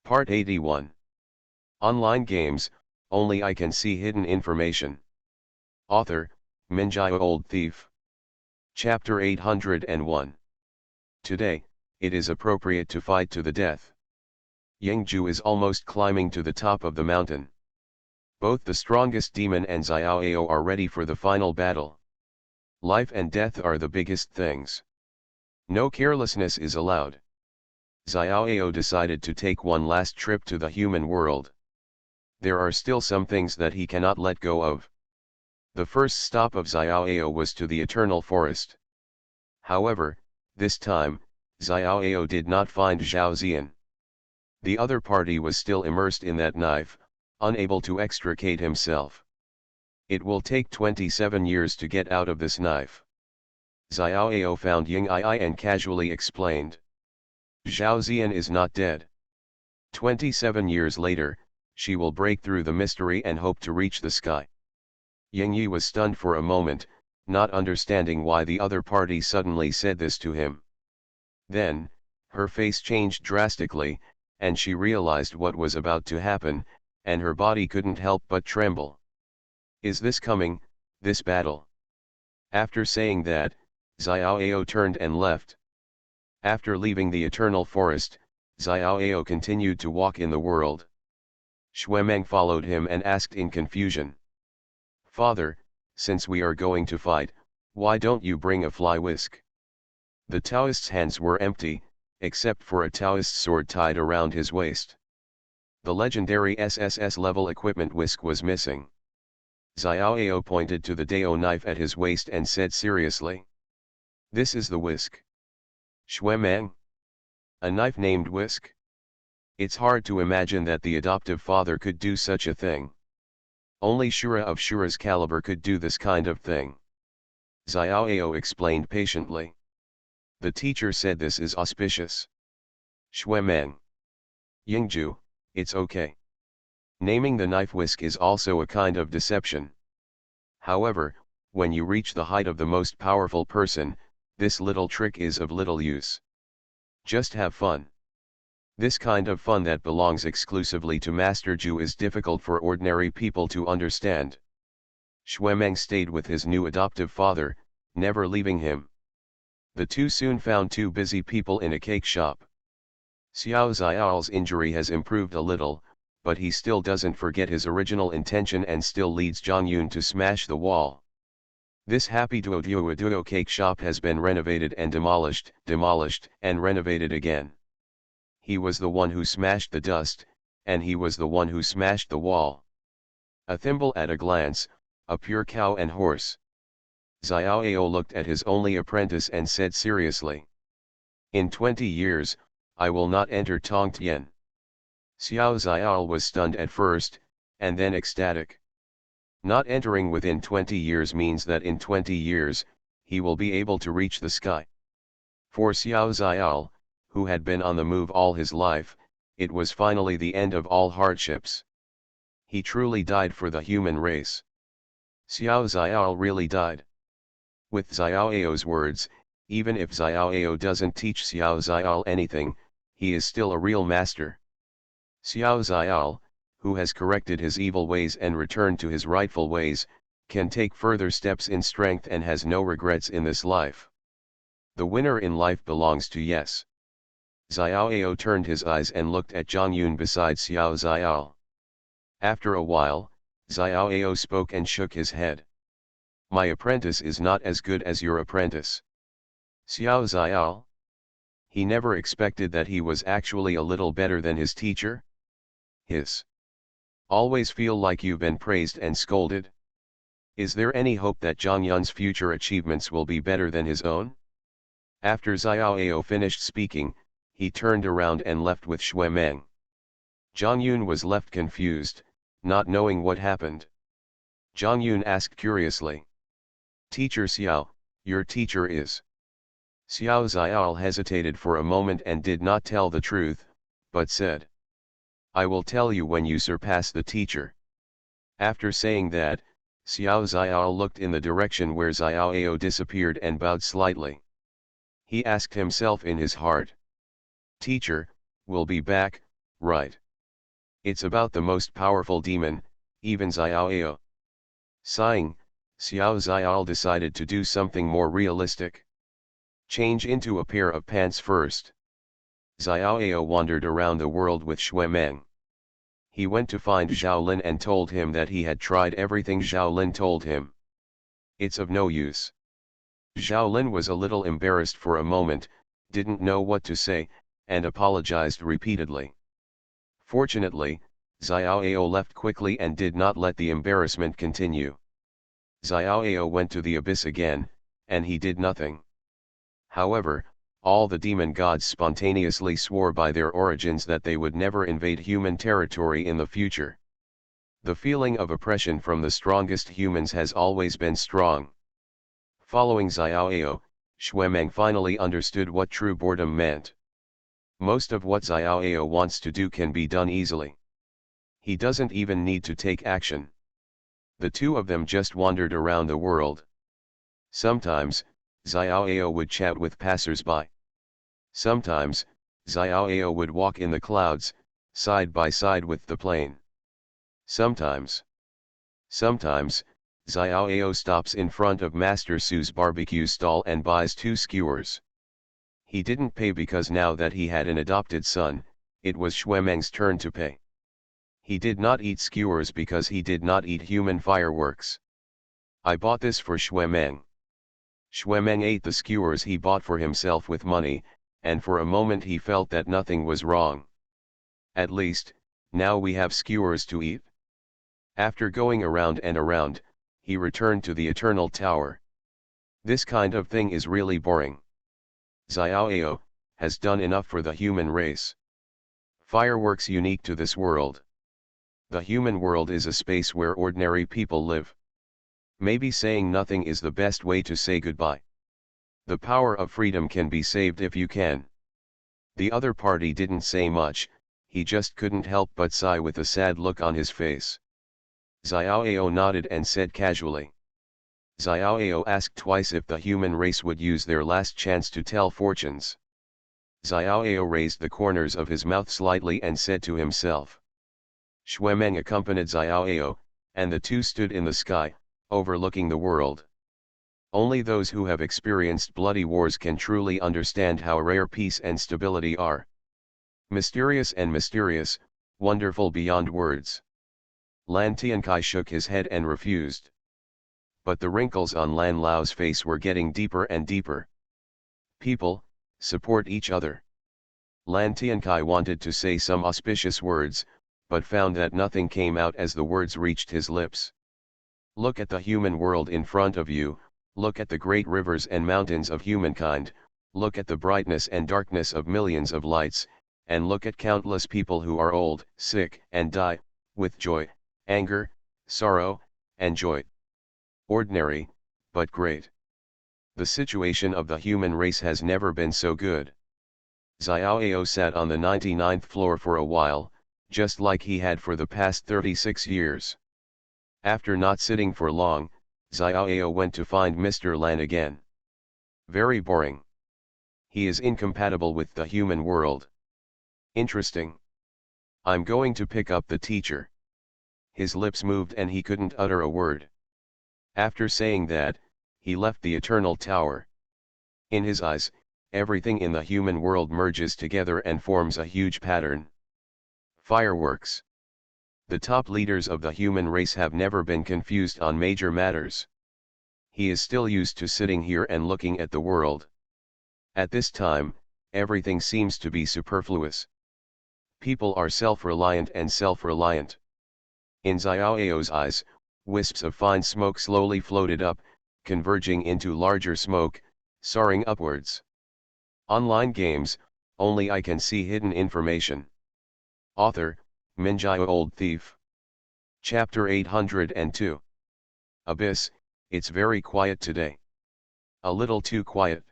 Part 81. Online games, only I can see hidden information. Author, Minjai Old Thief. Chapter 801. Today, it is appropriate to fight to the death. Yingju is almost climbing to the top of the mountain. Both the strongest demon and Xiaoao are ready for the final battle. Life and death are the biggest things. No carelessness is allowed. Xiaoao decided to take one last trip to the human world. There are still some things that he cannot let go of. The first stop of Xiaoao was to the Eternal Forest. However, this time, Xiaoao did not find Zhao Zian. The other party was still immersed in that knife, unable to extricate himself. It will take 27 years to get out of this knife. Xiaoao found Ying Ai and casually explained. Zhao Zian is not dead. 27 years later, she will break through the mystery and hope to reach the sky. Ying Yi was stunned for a moment, not understanding why the other party suddenly said this to him. Then, her face changed drastically, and she realized what was about to happen, and her body couldn't help but tremble. Is this coming, this battle? After saying that, Xiaoao turned and left. After leaving the Eternal Forest, Xiaoao continued to walk in the world. Xuemeng followed him and asked in confusion. Father, since we are going to fight, why don't you bring a fly whisk? The Taoist's hands were empty, except for a Taoist sword tied around his waist. The legendary SSS level equipment whisk was missing. Xiaoao pointed to the Dao knife at his waist and said seriously. This is the whisk. Xuemeng? A knife named whisk? It's hard to imagine that the adoptive father could do such a thing. Only Shura of Shura's caliber could do this kind of thing. Xiaoao explained patiently. The teacher said this is auspicious. Xuemeng. Yingju, it's okay. Naming the knife whisk is also a kind of deception. However, when you reach the height of the most powerful person, this little trick is of little use. Just have fun. This kind of fun that belongs exclusively to Master Ju is difficult for ordinary people to understand. Xuemeng stayed with his new adoptive father, never leaving him. The two soon found two busy people in a cake shop. Xiao Xiao's injury has improved a little, but he still doesn't forget his original intention and still leads Zhang Yun to smash the wall. This happy duo cake shop has been renovated and demolished, and renovated again. He was the one who smashed the dust, and he was the one who smashed the wall. A thimble at a glance, a pure cow and horse. Xiaoao looked at his only apprentice and said seriously. In 20 years, I will not enter Tongtian. Xiao Xiao was stunned at first, and then ecstatic. Not entering within 20 years means that in 20 years, he will be able to reach the sky. For Xiao Xiao, who had been on the move all his life, it was finally the end of all hardships. He truly died for the human race. Xiao Xiao really died. With Xiaoao's words, even if Xiaoao doesn't teach Xiao Xiao anything, he is still a real master. Xiao Xiao, who has corrected his evil ways and returned to his rightful ways, can take further steps in strength and has no regrets in this life. The winner in life belongs to yes. Xiaoao turned his eyes and looked at Zhang Yun beside Xiao Xiao. After a while, Xiaoao spoke and shook his head. My apprentice is not as good as your apprentice. Xiao Xiao? He never expected that he was actually a little better than his teacher? Always feel like you've been praised and scolded? Is there any hope that Zhang Yun's future achievements will be better than his own? After Xiaoao finished speaking, he turned around and left with Xuemeng. Zhang Yun was left confused, not knowing what happened. Zhang Yun asked curiously. Teacher Xiao, your teacher is? Xiao Xiao hesitated for a moment and did not tell the truth, but said. I will tell you when you surpass the teacher. After saying that, Xiao Xiao looked in the direction where Xiaoao disappeared and bowed slightly. He asked himself in his heart. Teacher, will be back, Right. It's about the most powerful demon, even Xiaoao. Sighing, Xiao Xiao decided to do something more realistic. Change into a pair of pants first. Xiaoao wandered around the world with Shuemeng. He went to find Xiaolin and told him that he had tried everything Xiaolin told him. It's of no use. Xiaolin was a little embarrassed for a moment, didn't know what to say, and apologized repeatedly. Fortunately, Xiaoao left quickly and did not let the embarrassment continue. Xiaoao went to the abyss again, and he did nothing. However, all the demon gods spontaneously swore by their origins that they would never invade human territory in the future. The feeling of oppression from the strongest humans has always been strong. Following Xiaoao, Shuemeng finally understood what true boredom meant. Most of what Xiaoao wants to do can be done easily. He doesn't even need to take action. The two of them just wandered around the world. Sometimes, Xiaoao would chat with passers-by. Sometimes, Xiaoao would walk in the clouds, side by side with the plane. Sometimes, Xiaoao stops in front of Master Su's barbecue stall and buys 2 skewers. He didn't pay because now that he had an adopted son, it was Shuemeng's turn to pay. He did not eat skewers because he did not eat human fireworks. I bought this for Shuemeng. Shuemeng ate the skewers he bought for himself with money, and for a moment he felt that nothing was wrong. At least, now we have skewers to eat. After going around and around, he returned to the Eternal Tower. This kind of thing is really boring. Xiaoao has done enough for the human race. Fireworks unique to this world. The human world is a space where ordinary people live. Maybe saying nothing is the best way to say goodbye. The power of freedom can be saved if you can. The other party didn't say much, he just couldn't help but sigh with a sad look on his face. Xiaoao nodded and said casually. Xiaoao asked twice if the human race would use their last chance to tell fortunes. Xiaoao raised the corners of his mouth slightly and said to himself. Shuemeng accompanied Xiaoao, and the two stood in the sky, overlooking the world. Only those who have experienced bloody wars can truly understand how rare peace and stability are. Mysterious and mysterious, wonderful beyond words. Lan Tiankai shook his head and refused. But the wrinkles on Lan Lao's face were getting deeper and deeper. People, support each other. Lan Tiankai wanted to say some auspicious words, but found that nothing came out as the words reached his lips. Look at the human world in front of you, look at the great rivers and mountains of humankind, look at the brightness and darkness of millions of lights, and look at countless people who are old, sick, and die, with joy, anger, sorrow, and joy. Ordinary, but great. The situation of the human race has never been so good. Xiaoao sat on the 99th floor for a while, just like he had for the past 36 years. After not sitting for long, Xiaoao went to find Mr. Lan again. Very boring. He is incompatible with the human world. Interesting. I'm going to pick up the teacher. His lips moved and he couldn't utter a word. After saying that, he left the Eternal Tower. In his eyes, everything in the human world merges together and forms a huge pattern. Fireworks. The top leaders of the human race have never been confused on major matters. He is still used to sitting here and looking at the world. At this time, everything seems to be superfluous. People are self-reliant and self-reliant. In Xiaoao's eyes, wisps of fine smoke slowly floated up, converging into larger smoke, soaring upwards. Online games, only I can see hidden information. Author, Minjai Old Thief. Chapter 802. Abyss, it's very quiet today. A little too quiet.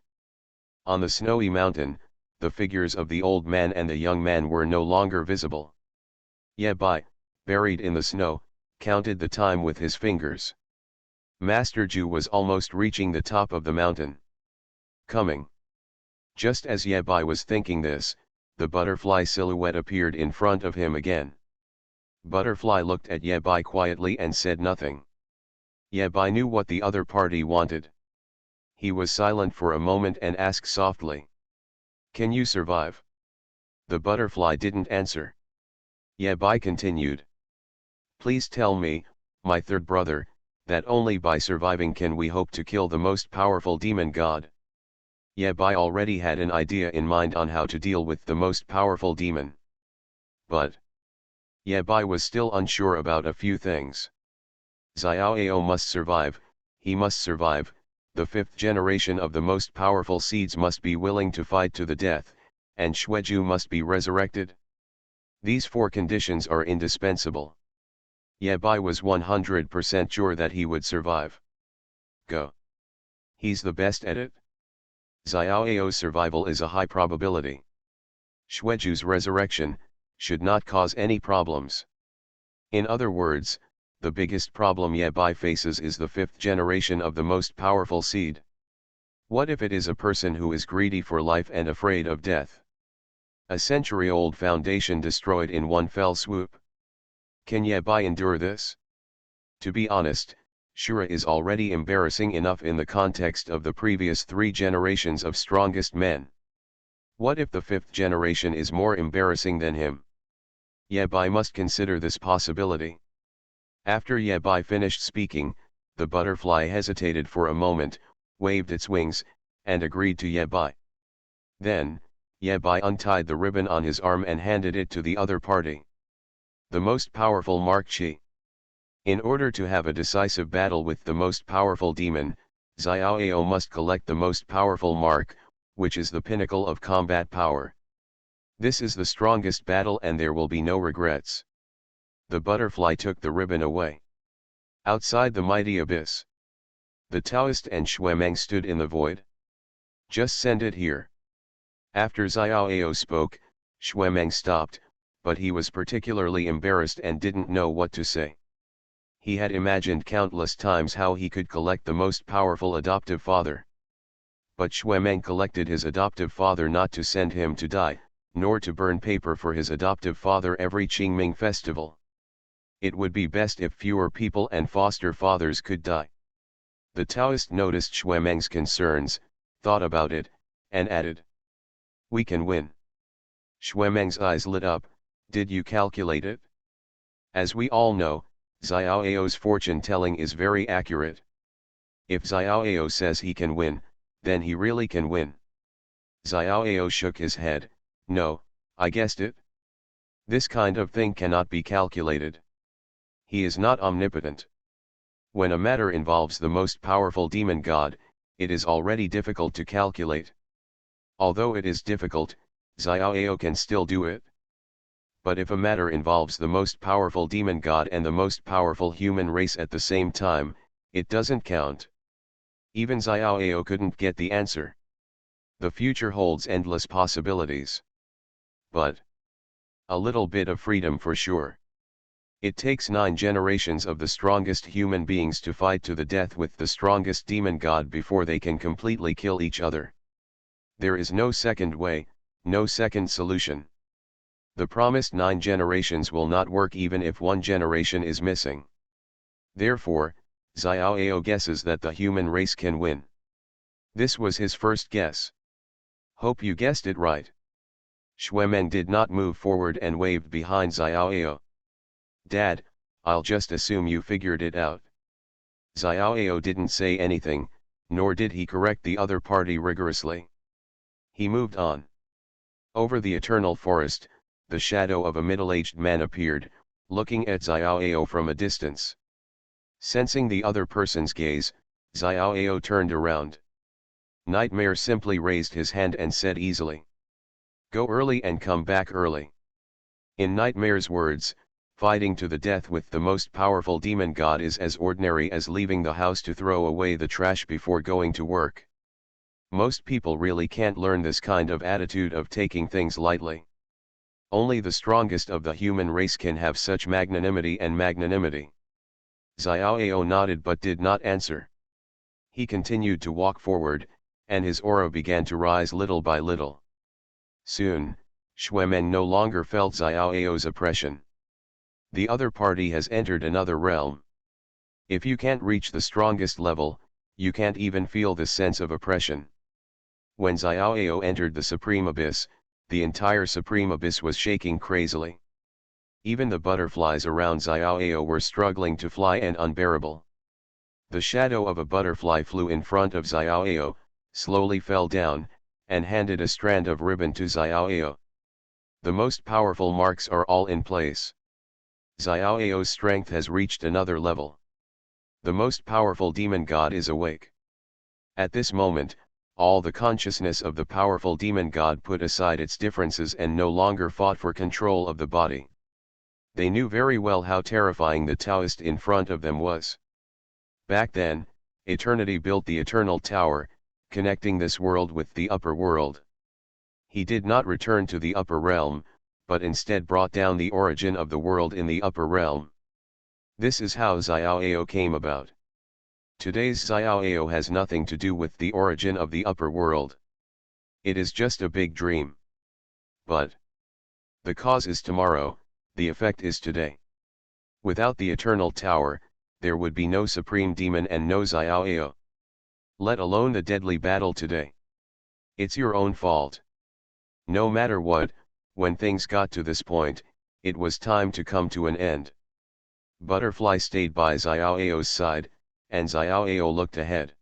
On the snowy mountain, the figures of the old man and the young man were no longer visible. Ye Bai, buried in the snow, counted the time with his fingers. Master Ju was almost reaching the top of the mountain. Coming. Just as Ye Bai was thinking this, the butterfly silhouette appeared in front of him again. Butterfly looked at Ye Bai quietly and said nothing. Ye Bai knew what the other party wanted. He was silent for a moment and asked softly, "Can you survive?" The butterfly didn't answer. Ye Bai continued, "Please tell me, my third brother, that only by surviving can we hope to kill the most powerful demon god." Ye Bai already had an idea in mind on how to deal with the most powerful demon. But Ye Bai was still unsure about a few things. Xiaoao must survive, he must survive, the fifth generation of the most powerful seeds must be willing to fight to the death, and Xueju must be resurrected. These four conditions are indispensable. Ye Bai was 100% sure that he would survive. Go. He's the best at it. Xiaoao's survival is a high probability. Xueju's resurrection should not cause any problems. In other words, the biggest problem Ye Bai faces is the fifth generation of the most powerful seed. What if it is a person who is greedy for life and afraid of death? A century-old foundation destroyed in one fell swoop. Can Ye Bai endure this? To be honest, Shura is already embarrassing enough in the context of the previous 3 generations of strongest men. What if the 5th generation is more embarrassing than him? Ye Bai must consider this possibility. After Ye Bai finished speaking, the butterfly hesitated for a moment, waved its wings, and agreed to Ye Bai. Then, Ye Bai untied the ribbon on his arm and handed it to the other party. The most powerful Mark Chi. In order to have a decisive battle with the most powerful demon, Xiaoao must collect the most powerful mark, which is the pinnacle of combat power. This is the strongest battle and there will be no regrets. The butterfly took the ribbon away. Outside the mighty abyss, the Taoist and Xuemeng stood in the void. Just send it here. After Xiaoao spoke, Xuemeng stopped, but he was particularly embarrassed and didn't know what to say. He had imagined countless times how he could collect the most powerful adoptive father. But Xuemeng collected his adoptive father not to send him to die, nor to burn paper for his adoptive father every Qingming festival. It would be best if fewer people and foster fathers could die. The Taoist noticed Xuemeng's concerns, thought about it, and added, "We can win." Xuemeng's eyes lit up. "Did you calculate it?" As we all know, Xiaoao's fortune-telling is very accurate. If Xiaoao says he can win, then he really can win. Xiaoao shook his head. "No, I guessed it. This kind of thing cannot be calculated. He is not omnipotent. When a matter involves the most powerful demon god, it is already difficult to calculate. Although it is difficult, Xiaoao can still do it. But if a matter involves the most powerful demon god and the most powerful human race at the same time, it doesn't count. Even Xiaoao couldn't get the answer. The future holds endless possibilities. But a little bit of freedom for sure. It takes 9 generations of the strongest human beings to fight to the death with the strongest demon god before they can completely kill each other. There is no second way, no second solution. The promised 9 generations will not work even if 1 generation is missing. Therefore, Xiaoao guesses that the human race can win. This was his first guess. Hope you guessed it right. Xuemeng did not move forward and waved behind Xiaoao. "Dad, I'll just assume you figured it out." Xiaoao didn't say anything, nor did he correct the other party rigorously. He moved on. Over the eternal forest, the shadow of a middle-aged man appeared, looking at Xiaoao from a distance. Sensing the other person's gaze, Xiaoao turned around. Nightmare simply raised his hand and said easily, "Go early and come back early." In Nightmare's words, fighting to the death with the most powerful demon god is as ordinary as leaving the house to throw away the trash before going to work. Most people really can't learn this kind of attitude of taking things lightly. Only the strongest of the human race can have such magnanimity and magnanimity. Xiaoao nodded but did not answer. He continued to walk forward, and his aura began to rise little by little. Soon, Xuemen no longer felt Xiao Ao's oppression. The other party has entered another realm. If you can't reach the strongest level, you can't even feel the sense of oppression. When Xiao Ao entered the Supreme Abyss, the entire Supreme Abyss was shaking crazily. Even the butterflies around Xiao Ao were struggling to fly and unbearable. The shadow of a butterfly flew in front of Xiao Ao, slowly fell down, and handed a strand of ribbon to Xiao Ao. The most powerful marks are all in place. Xiao Ao's strength has reached another level. The most powerful demon god is awake. At this moment, all the consciousness of the powerful demon god put aside its differences and no longer fought for control of the body. They knew very well how terrifying the Taoist in front of them was. Back then, Eternity built the Eternal Tower, connecting this world with the upper world. He did not return to the upper realm, but instead brought down the origin of the world in the upper realm. This is how Xiao Ao came about. Today's Xiao Ao has nothing to do with the origin of the upper world. It is just a big dream. But the cause is tomorrow, the effect is today. Without the Eternal Tower, there would be no Supreme Demon and no Xiao Ao. Let alone the deadly battle today. It's your own fault. No matter what, when things got to this point, it was time to come to an end. Butterfly stayed by Xiao Ao's side, and Xiao Ao looked ahead.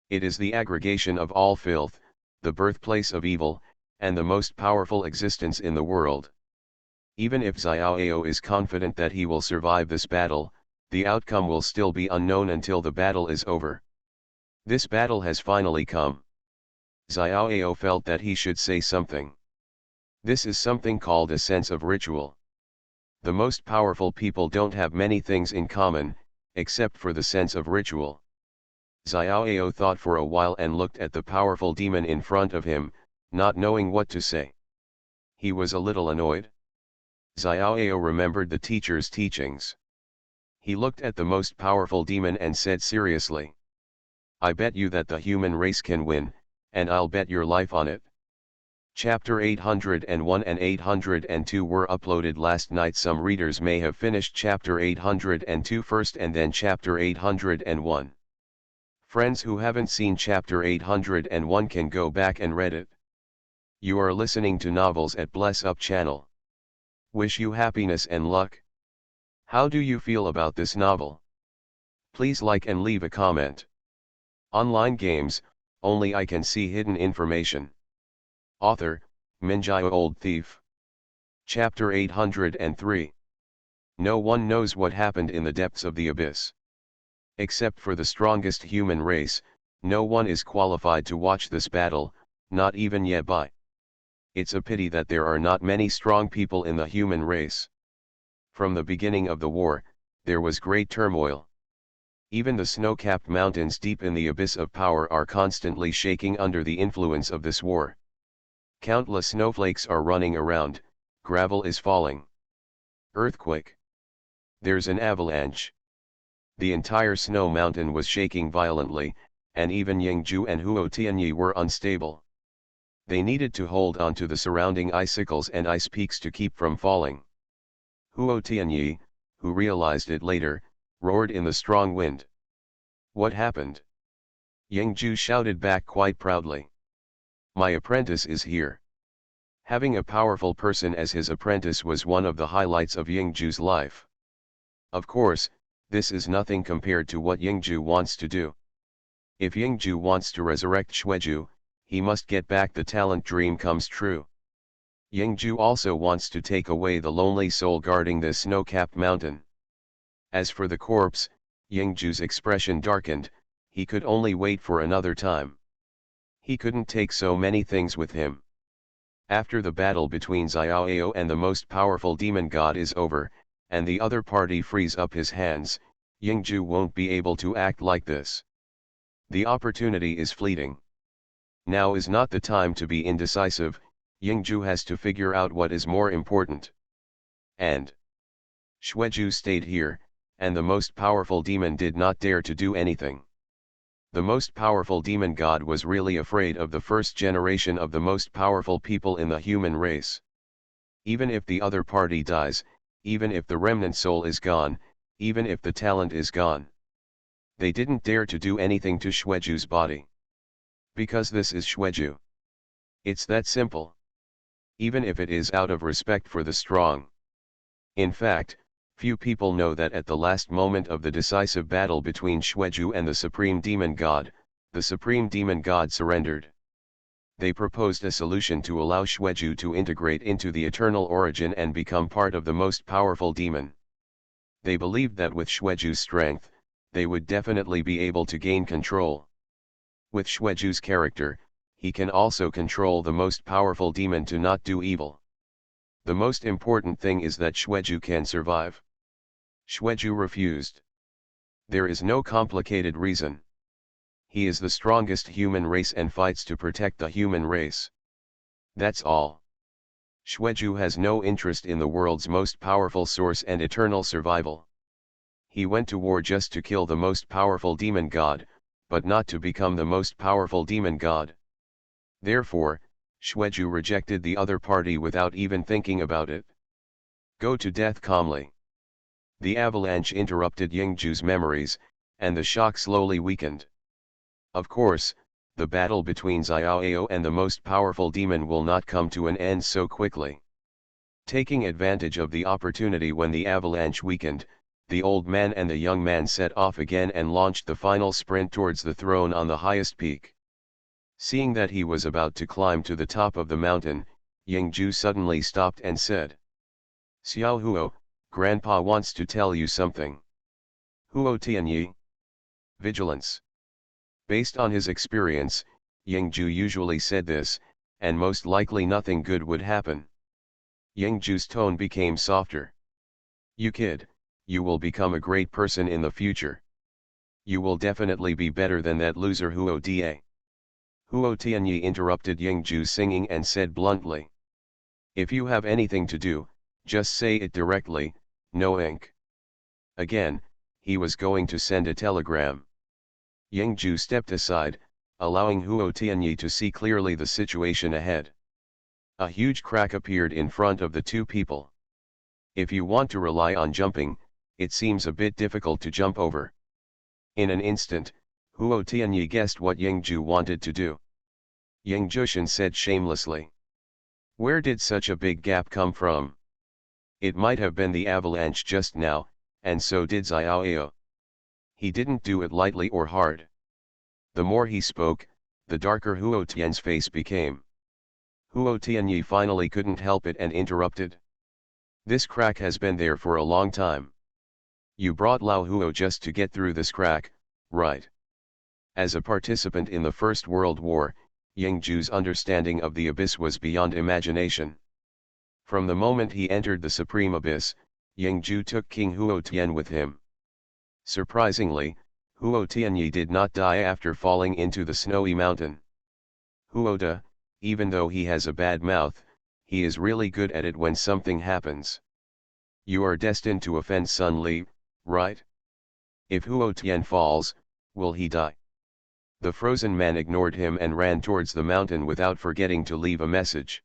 It is the aggregation of all filth, the birthplace of evil, and the most powerful existence in the world. Even if Xiao Ao is confident that he will survive this battle, the outcome will still be unknown until the battle is over. This battle has finally come. Xiao Ao felt that he should say something. This is something called a sense of ritual. The most powerful people don't have many things in common, except for the sense of ritual. Xiao Ao thought for a while and looked at the powerful demon in front of him, not knowing what to say. He was a little annoyed. Xiao Ao remembered the teacher's teachings. He looked at the most powerful demon and said seriously, "I bet you that the human race can win, and I'll bet your life on it." Chapter 801 and 802 were uploaded last night. Some readers may have finished chapter 802 first and then chapter 801. Friends who haven't seen chapter 801 can go back and read it. You are listening to Novels at Bless Up channel. Wish you happiness and luck. How do you feel about this novel? Please like and leave a comment. Online games, only I can see hidden information. Author, Minjai Old Thief. Chapter 803. No one knows what happened in the depths of the abyss. Except for the strongest human race, no one is qualified to watch this battle, not even Yebai. It's a pity that there are not many strong people in the human race. From the beginning of the war, there was great turmoil. Even the snow-capped mountains deep in the abyss of power are constantly shaking under the influence of this war. Countless snowflakes are running around, gravel is falling. Earthquake. There's an avalanche. The entire snow mountain was shaking violently, and even Yingju and Huo Tianyi were unstable. They needed to hold on to the surrounding icicles and ice peaks to keep from falling. Huo Tianyi, who realized it later, roared in the strong wind. What happened? Yingju shouted back quite proudly. My apprentice is here. Having a powerful person as his apprentice was one of the highlights of Yingju's life. Of course, this is nothing compared to what Yingju wants to do. If Yingju wants to resurrect Xueju, he must get back the talent dream comes true. Yingju also wants to take away the lonely soul guarding this snow-capped mountain. As for the corpse, Yingju's expression darkened, he could only wait for another time. He couldn't take so many things with him. After the battle between Xiao Ao and the most powerful demon god is over, and the other party frees up his hands, Yingju won't be able to act like this. The opportunity is fleeting. Now is not the time to be indecisive, Yingju has to figure out what is more important. And Xueju stayed here, and the most powerful demon did not dare to do anything. The most powerful demon god was really afraid of the first generation of the most powerful people in the human race. Even if the other party dies, even if the remnant soul is gone, even if the talent is gone. They didn't dare to do anything to Xueju's body. Because this is Xueju. It's that simple. Even if it is out of respect for the strong. In fact, few people know that at the last moment of the decisive battle between Xueju and the Supreme Demon God, the Supreme Demon God surrendered. They proposed a solution to allow Xueju to integrate into the eternal origin and become part of the most powerful demon. They believed that with Xueju's strength, they would definitely be able to gain control. With Xueju's character, he can also control the most powerful demon to not do evil. The most important thing is that Xueju can survive. Xueju refused. There is no complicated reason. He is the strongest human race and fights to protect the human race. That's all. Xueju has no interest in the world's most powerful source and eternal survival. He went to war just to kill the most powerful demon god, but not to become the most powerful demon god. Therefore, Xueju rejected the other party without even thinking about it. Go to death calmly. The avalanche interrupted Yingju's memories, and the shock slowly weakened. Of course, the battle between Xiaoao and the most powerful demon will not come to an end so quickly. Taking advantage of the opportunity when the avalanche weakened, the old man and the young man set off again and launched the final sprint towards the throne on the highest peak. Seeing that he was about to climb to the top of the mountain, Yingju suddenly stopped and said, "Xiao Huo, Grandpa wants to tell you something." Huo Tianyi. Vigilance. Based on his experience, Yingju usually said this, and most likely nothing good would happen. Yingju's tone became softer. "You kid, you will become a great person in the future. You will definitely be better than that loser Huo Da." Huo Tianyi interrupted Yingju singing and said bluntly, "If you have anything to do, just say it directly, no ink." Again, he was going to send a telegram. Yingju stepped aside, allowing Huo Tianyi to see clearly the situation ahead. A huge crack appeared in front of the two people. If you want to rely on jumping, it seems a bit difficult to jump over. In an instant, Huo Tianyi guessed what Yingju wanted to do. Yingju said shamelessly, "Where did such a big gap come from? It might have been the avalanche just now, and so did Xiaoao." He didn't do it lightly or hard. The more he spoke, the darker Huo Tian's face became. Huo Tianyi finally couldn't help it and interrupted. "This crack has been there for a long time. You brought Lao Huo just to get through this crack, right?" As a participant in the First World War, Yingju's understanding of the abyss was beyond imagination. From the moment he entered the Supreme Abyss, Yingju took King Huo Tian with him. Surprisingly, Huo Tianyi did not die after falling into the snowy mountain. Huo Da, even though he has a bad mouth, he is really good at it when something happens. You are destined to offend Sun Li, right? If Huo Tian falls, will he die? The frozen man ignored him and ran towards the mountain without forgetting to leave a message.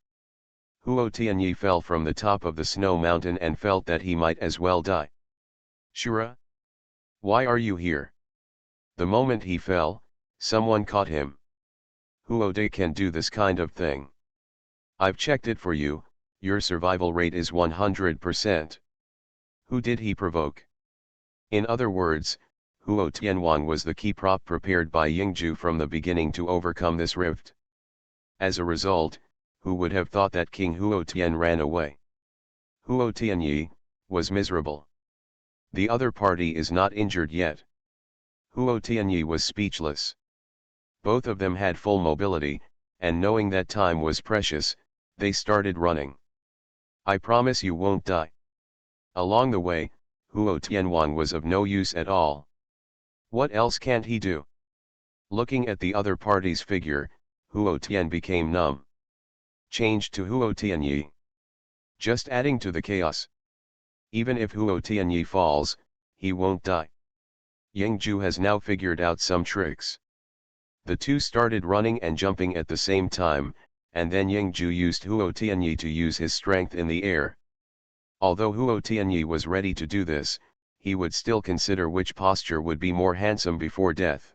Huo Tianyi fell from the top of the snow mountain and felt that he might as well die. "Shura? Why are you here?" The moment he fell, someone caught him. "Huo De can do this kind of thing. I've checked it for you, your survival rate is 100%. Who did he provoke?" In other words, Huo Tianwan was the key prop prepared by Yingju from the beginning to overcome this rift. As a result, who would have thought that King Huo Tian ran away? Huo Tianyi was miserable. The other party is not injured yet. Huo Tianyi was speechless. Both of them had full mobility, and knowing that time was precious, they started running. "I promise you won't die." Along the way, Huo Tianwan was of no use at all. What else can't he do? Looking at the other party's figure, Huo Tian became numb. Changed to Huo Tianyi. Just adding to the chaos. Even if Huo Tianyi falls, he won't die. Yingju has now figured out some tricks. The two started running and jumping at the same time, and then Yingju used Huo Tianyi to use his strength in the air. Although Huo Tianyi was ready to do this, he would still consider which posture would be more handsome before death.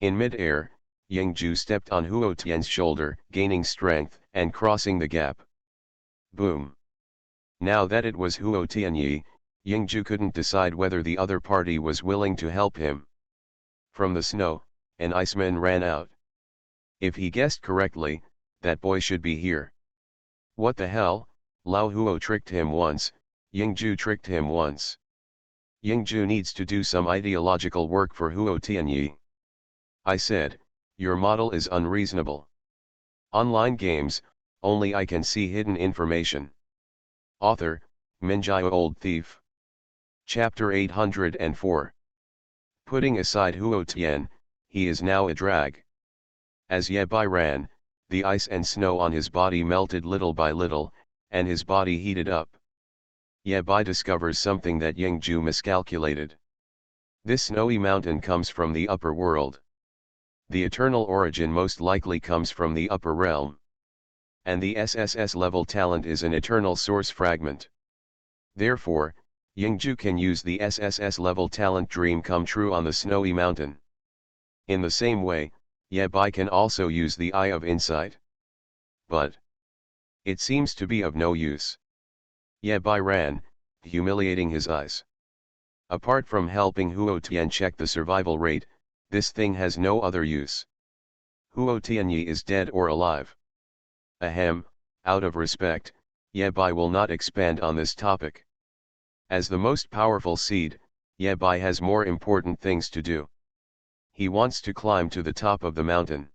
In mid-air, Yingju stepped on Huo Tian's shoulder, gaining strength, and crossing the gap. Boom! Now that it was Huo Tianyi, Yingju couldn't decide whether the other party was willing to help him. From the snow, an iceman ran out. If he guessed correctly, that boy should be here. What the hell? Lao Huo tricked him once, Yingju tricked him once. Yingju needs to do some ideological work for Huo Tianyi. I said, your model is unreasonable. Online games, only I can see hidden information. Author, Minjai Old Thief. Chapter 804. Putting aside Huo Tian, he is now a drag. As Ye Bai ran, the ice and snow on his body melted little by little, and his body heated up. Ye Bai discovers something that Yingju miscalculated. This snowy mountain comes from the upper world. The eternal origin most likely comes from the upper realm. And the SSS level talent is an eternal source fragment. Therefore, Yingju can use the SSS level talent dream come true on the snowy mountain. In the same way, Ye Bai can also use the Eye of Insight. But it seems to be of no use. Ye Bai ran, humiliating his eyes. Apart from helping Huo Tian check the survival rate, this thing has no other use. Huo Tianyi is dead or alive. Ahem, out of respect, Ye Bai will not expand on this topic. As the most powerful seed, Ye Bai has more important things to do. He wants to climb to the top of the mountain.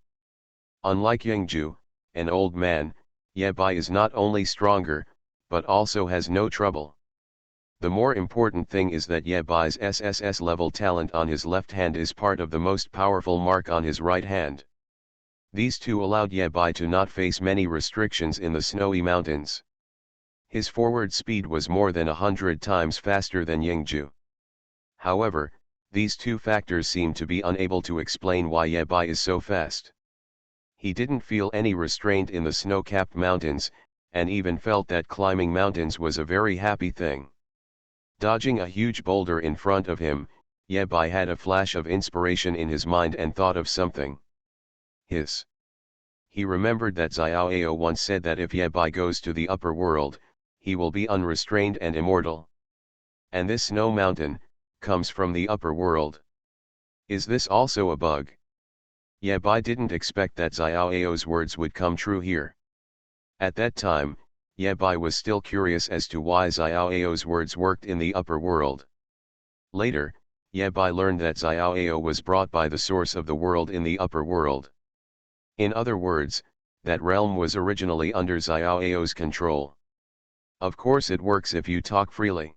Unlike Yingju, an old man, Ye Bai is not only stronger, but also has no trouble. The more important thing is that Ye Bai's SSS level talent on his left hand is part of the most powerful mark on his right hand. These two allowed Ye Bai to not face many restrictions in the snowy mountains. His forward speed was more than 100 times faster than Yingju. However, these two factors seem to be unable to explain why Ye Bai is so fast. He didn't feel any restraint in the snow-capped mountains, and even felt that climbing mountains was a very happy thing. Dodging a huge boulder in front of him, Ye Bai had a flash of inspiration in his mind and thought of something. He remembered that Xiao Ao once said that if Ye Bai goes to the upper world, he will be unrestrained and immortal. And this snow mountain comes from the upper world. Is this also a bug? Ye Bai didn't expect that Xiao Ao's words would come true here. At that time, Ye Bai was still curious as to why Xiao Ao's words worked in the upper world. Later, Ye Bai learned that Xiao Ao was brought by the source of the world in the upper world. In other words, that realm was originally under Xiao Ao's control. Of course it works if you talk freely.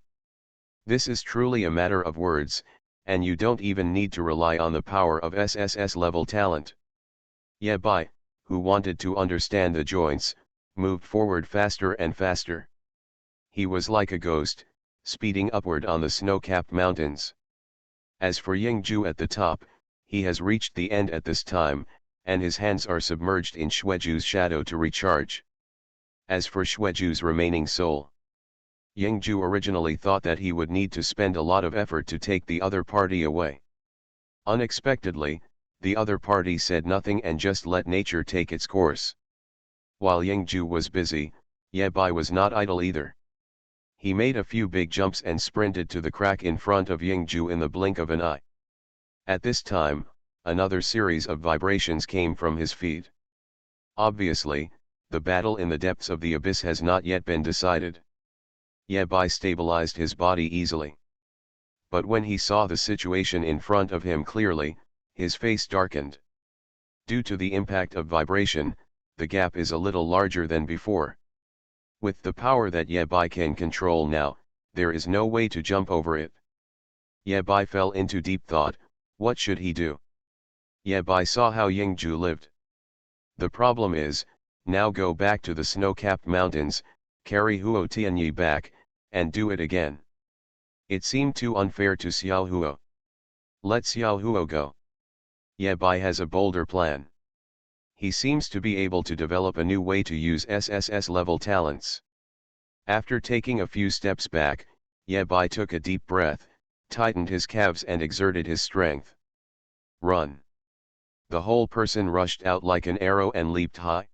This is truly a matter of words, and you don't even need to rely on the power of SSS level talent. Ye Bai, who wanted to understand the joints, moved forward faster and faster. He was like a ghost, speeding upward on the snow-capped mountains. As for Yingju at the top, he has reached the end at this time, and his hands are submerged in Xueju's shadow to recharge. As for Xueju's remaining soul, Yingju originally thought that he would need to spend a lot of effort to take the other party away. Unexpectedly, the other party said nothing and just let nature take its course. While Yingju was busy, Ye Bai was not idle either. He made a few big jumps and sprinted to the crack in front of Yingju in the blink of an eye. At this time, another series of vibrations came from his feet. Obviously, the battle in the depths of the abyss has not yet been decided. Ye Bai stabilized his body easily. But when he saw the situation in front of him clearly, his face darkened. Due to the impact of vibration, the gap is a little larger than before. With the power that Ye Bai can control now, there is no way to jump over it. Ye Bai fell into deep thought. What should he do? Ye Bai saw how Yingju lived. The problem is, now go back to the snow-capped mountains, carry Huo Tianyi back, and do it again. It seemed too unfair to Xiao Huo. Let Xiao Huo go. Ye Bai has a bolder plan. He seems to be able to develop a new way to use SSS level talents. After taking a few steps back, Ye Bai took a deep breath, tightened his calves and exerted his strength. Run! The whole person rushed out like an arrow and leaped high.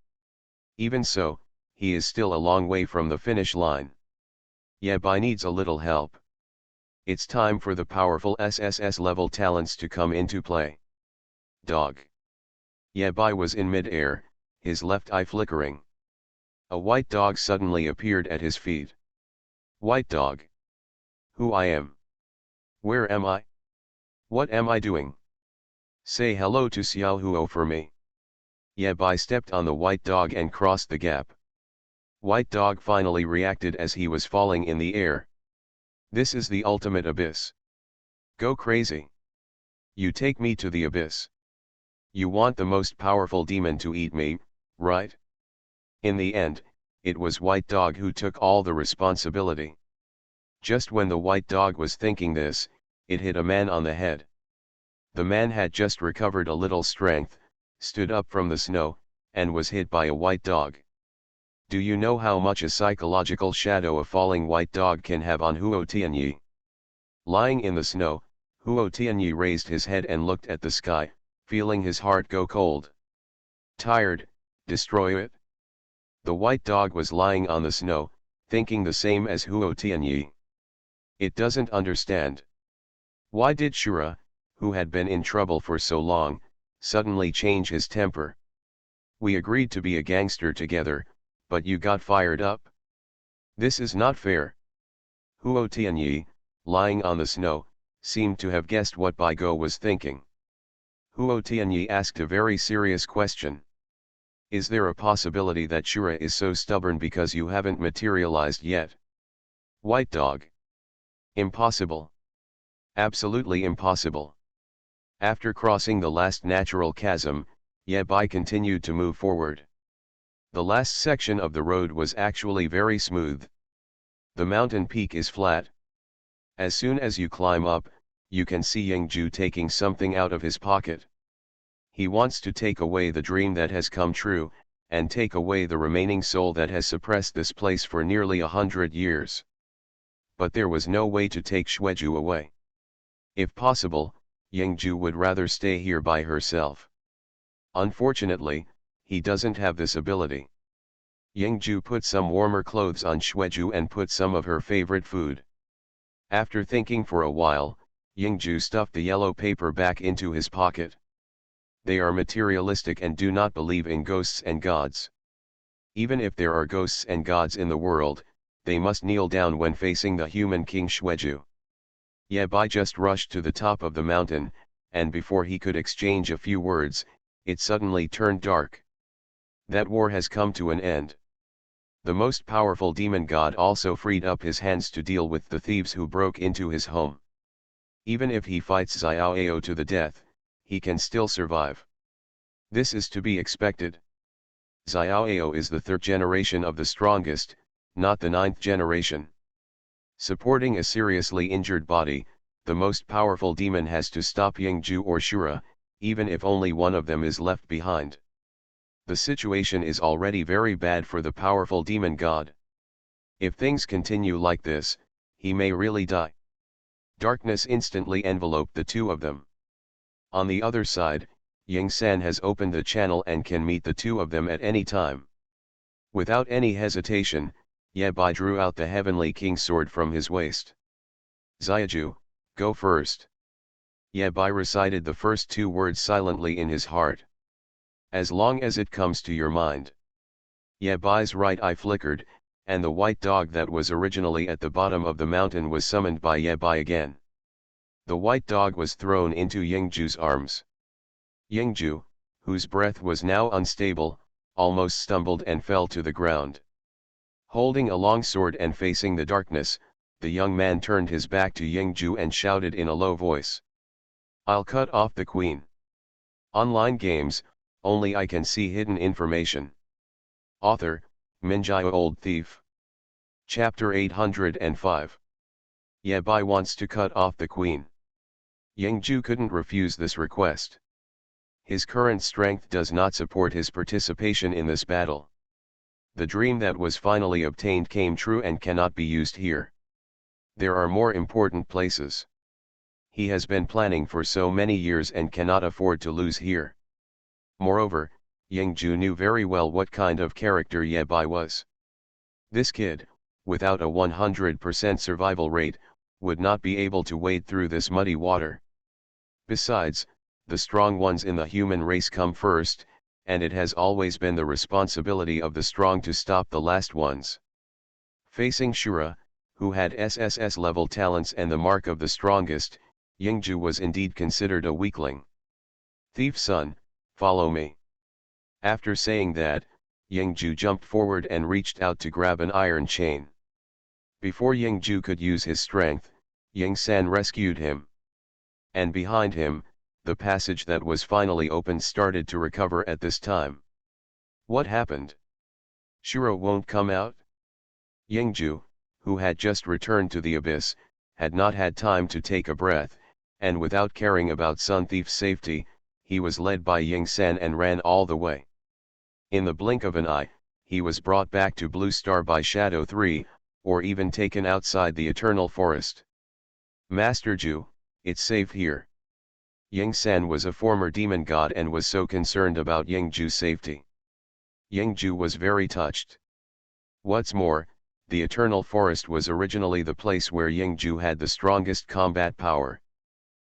Even so, he is still a long way from the finish line. Ye Bai needs a little help. It's time for the powerful SSS level talents to come into play. Dog. Ye Bai was in mid-air, his left eye flickering. A white dog suddenly appeared at his feet. White dog. Who I am? Where am I? What am I doing? Say hello to Xiao Huo for me. Ye Bai stepped on the white dog and crossed the gap. White dog finally reacted as he was falling in the air. This is the ultimate abyss. Go crazy. You take me to the abyss. You want the most powerful demon to eat me, right? In the end, it was White Dog who took all the responsibility. Just when the white dog was thinking this, it hit a man on the head. The man had just recovered a little strength, stood up from the snow, and was hit by a white dog. Do you know how much a psychological shadow a falling white dog can have on Huo Tianyi? Lying in the snow, Huo Tianyi raised his head and looked at the sky, feeling his heart go cold. Tired, destroy it. The white dog was lying on the snow, thinking the same as Huo Tianyi. It doesn't understand. Why did Shura, who had been in trouble for so long, suddenly change his temper? We agreed to be a gangster together, but you got fired up? This is not fair. Huo Tianyi, lying on the snow, seemed to have guessed what Bai Go was thinking. Huo Tianyi asked a very serious question. Is there a possibility that Shura is so stubborn because you haven't materialized yet? White dog. Impossible. Absolutely impossible. After crossing the last natural chasm, Ye Bai continued to move forward. The last section of the road was actually very smooth. The mountain peak is flat. As soon as you climb up, you can see Yingju taking something out of his pocket. He wants to take away the dream that has come true, and take away the remaining soul that has suppressed this place for nearly 100 years. But there was no way to take Xueju away. If possible, Yingju would rather stay here by herself. Unfortunately, he doesn't have this ability. Yingju put some warmer clothes on Xueju and put some of her favorite food. After thinking for a while, Yingju stuffed the yellow paper back into his pocket. They are materialistic and do not believe in ghosts and gods. Even if there are ghosts and gods in the world, they must kneel down when facing the human king Xueju. Ye Bai just rushed to the top of the mountain, and before he could exchange a few words, it suddenly turned dark. That war has come to an end. The most powerful demon god also freed up his hands to deal with the thieves who broke into his home. Even if he fights Xiaoao to the death, he can still survive. This is to be expected. Xiaoao is the third generation of the strongest, not the ninth generation. Supporting a seriously injured body, the most powerful demon has to stop Yingju or Shura, even if only one of them is left behind. The situation is already very bad for the powerful demon god. If things continue like this, he may really die. Darkness instantly enveloped the two of them. On the other side, Ying San has opened the channel and can meet the two of them at any time. Without any hesitation, Ye Bai drew out the Heavenly King's sword from his waist. Xiaju, go first. Ye Bai recited the first two words silently in his heart. As long as it comes to your mind. Ye Bai's right eye flickered, and the white dog that was originally at the bottom of the mountain was summoned by Ye Bai again. The white dog was thrown into Yingju's arms. Yingju, whose breath was now unstable, almost stumbled and fell to the ground. Holding a long sword and facing the darkness, the young man turned his back to Yingju and shouted in a low voice. I'll cut off the queen. Online games, only I can see hidden information. Author, Minjai Old Thief. Chapter 805. Ye Bai wants to cut off the queen. Yingju couldn't refuse this request. His current strength does not support his participation in this battle. The dream that was finally obtained came true and cannot be used here. There are more important places. He has been planning for so many years and cannot afford to lose here. Moreover, Yingju knew very well what kind of character Ye Bai was. This kid, without a 100% survival rate, would not be able to wade through this muddy water. Besides, the strong ones in the human race come first, and it has always been the responsibility of the strong to stop the last ones. Facing Shura, who had SSS-level talents and the mark of the strongest, Yingju was indeed considered a weakling. "Thief son, follow me." After saying that, Yingju jumped forward and reached out to grab an iron chain. Before Yingju could use his strength, Ying-san rescued him. And behind him, the passage that was finally opened started to recover at this time. What happened? Shura won't come out? Yingju, who had just returned to the abyss, had not had time to take a breath, and without caring about Sun Thief's safety, he was led by Ying-san and ran all the way. In the blink of an eye, he was brought back to Blue Star by Shadow 3, or even taken outside the Eternal Forest. "Master Ju, it's safe here." Ying-san was a former demon god and was so concerned about Yingju's safety. Yingju was very touched. What's more, the Eternal Forest was originally the place where Yingju had the strongest combat power.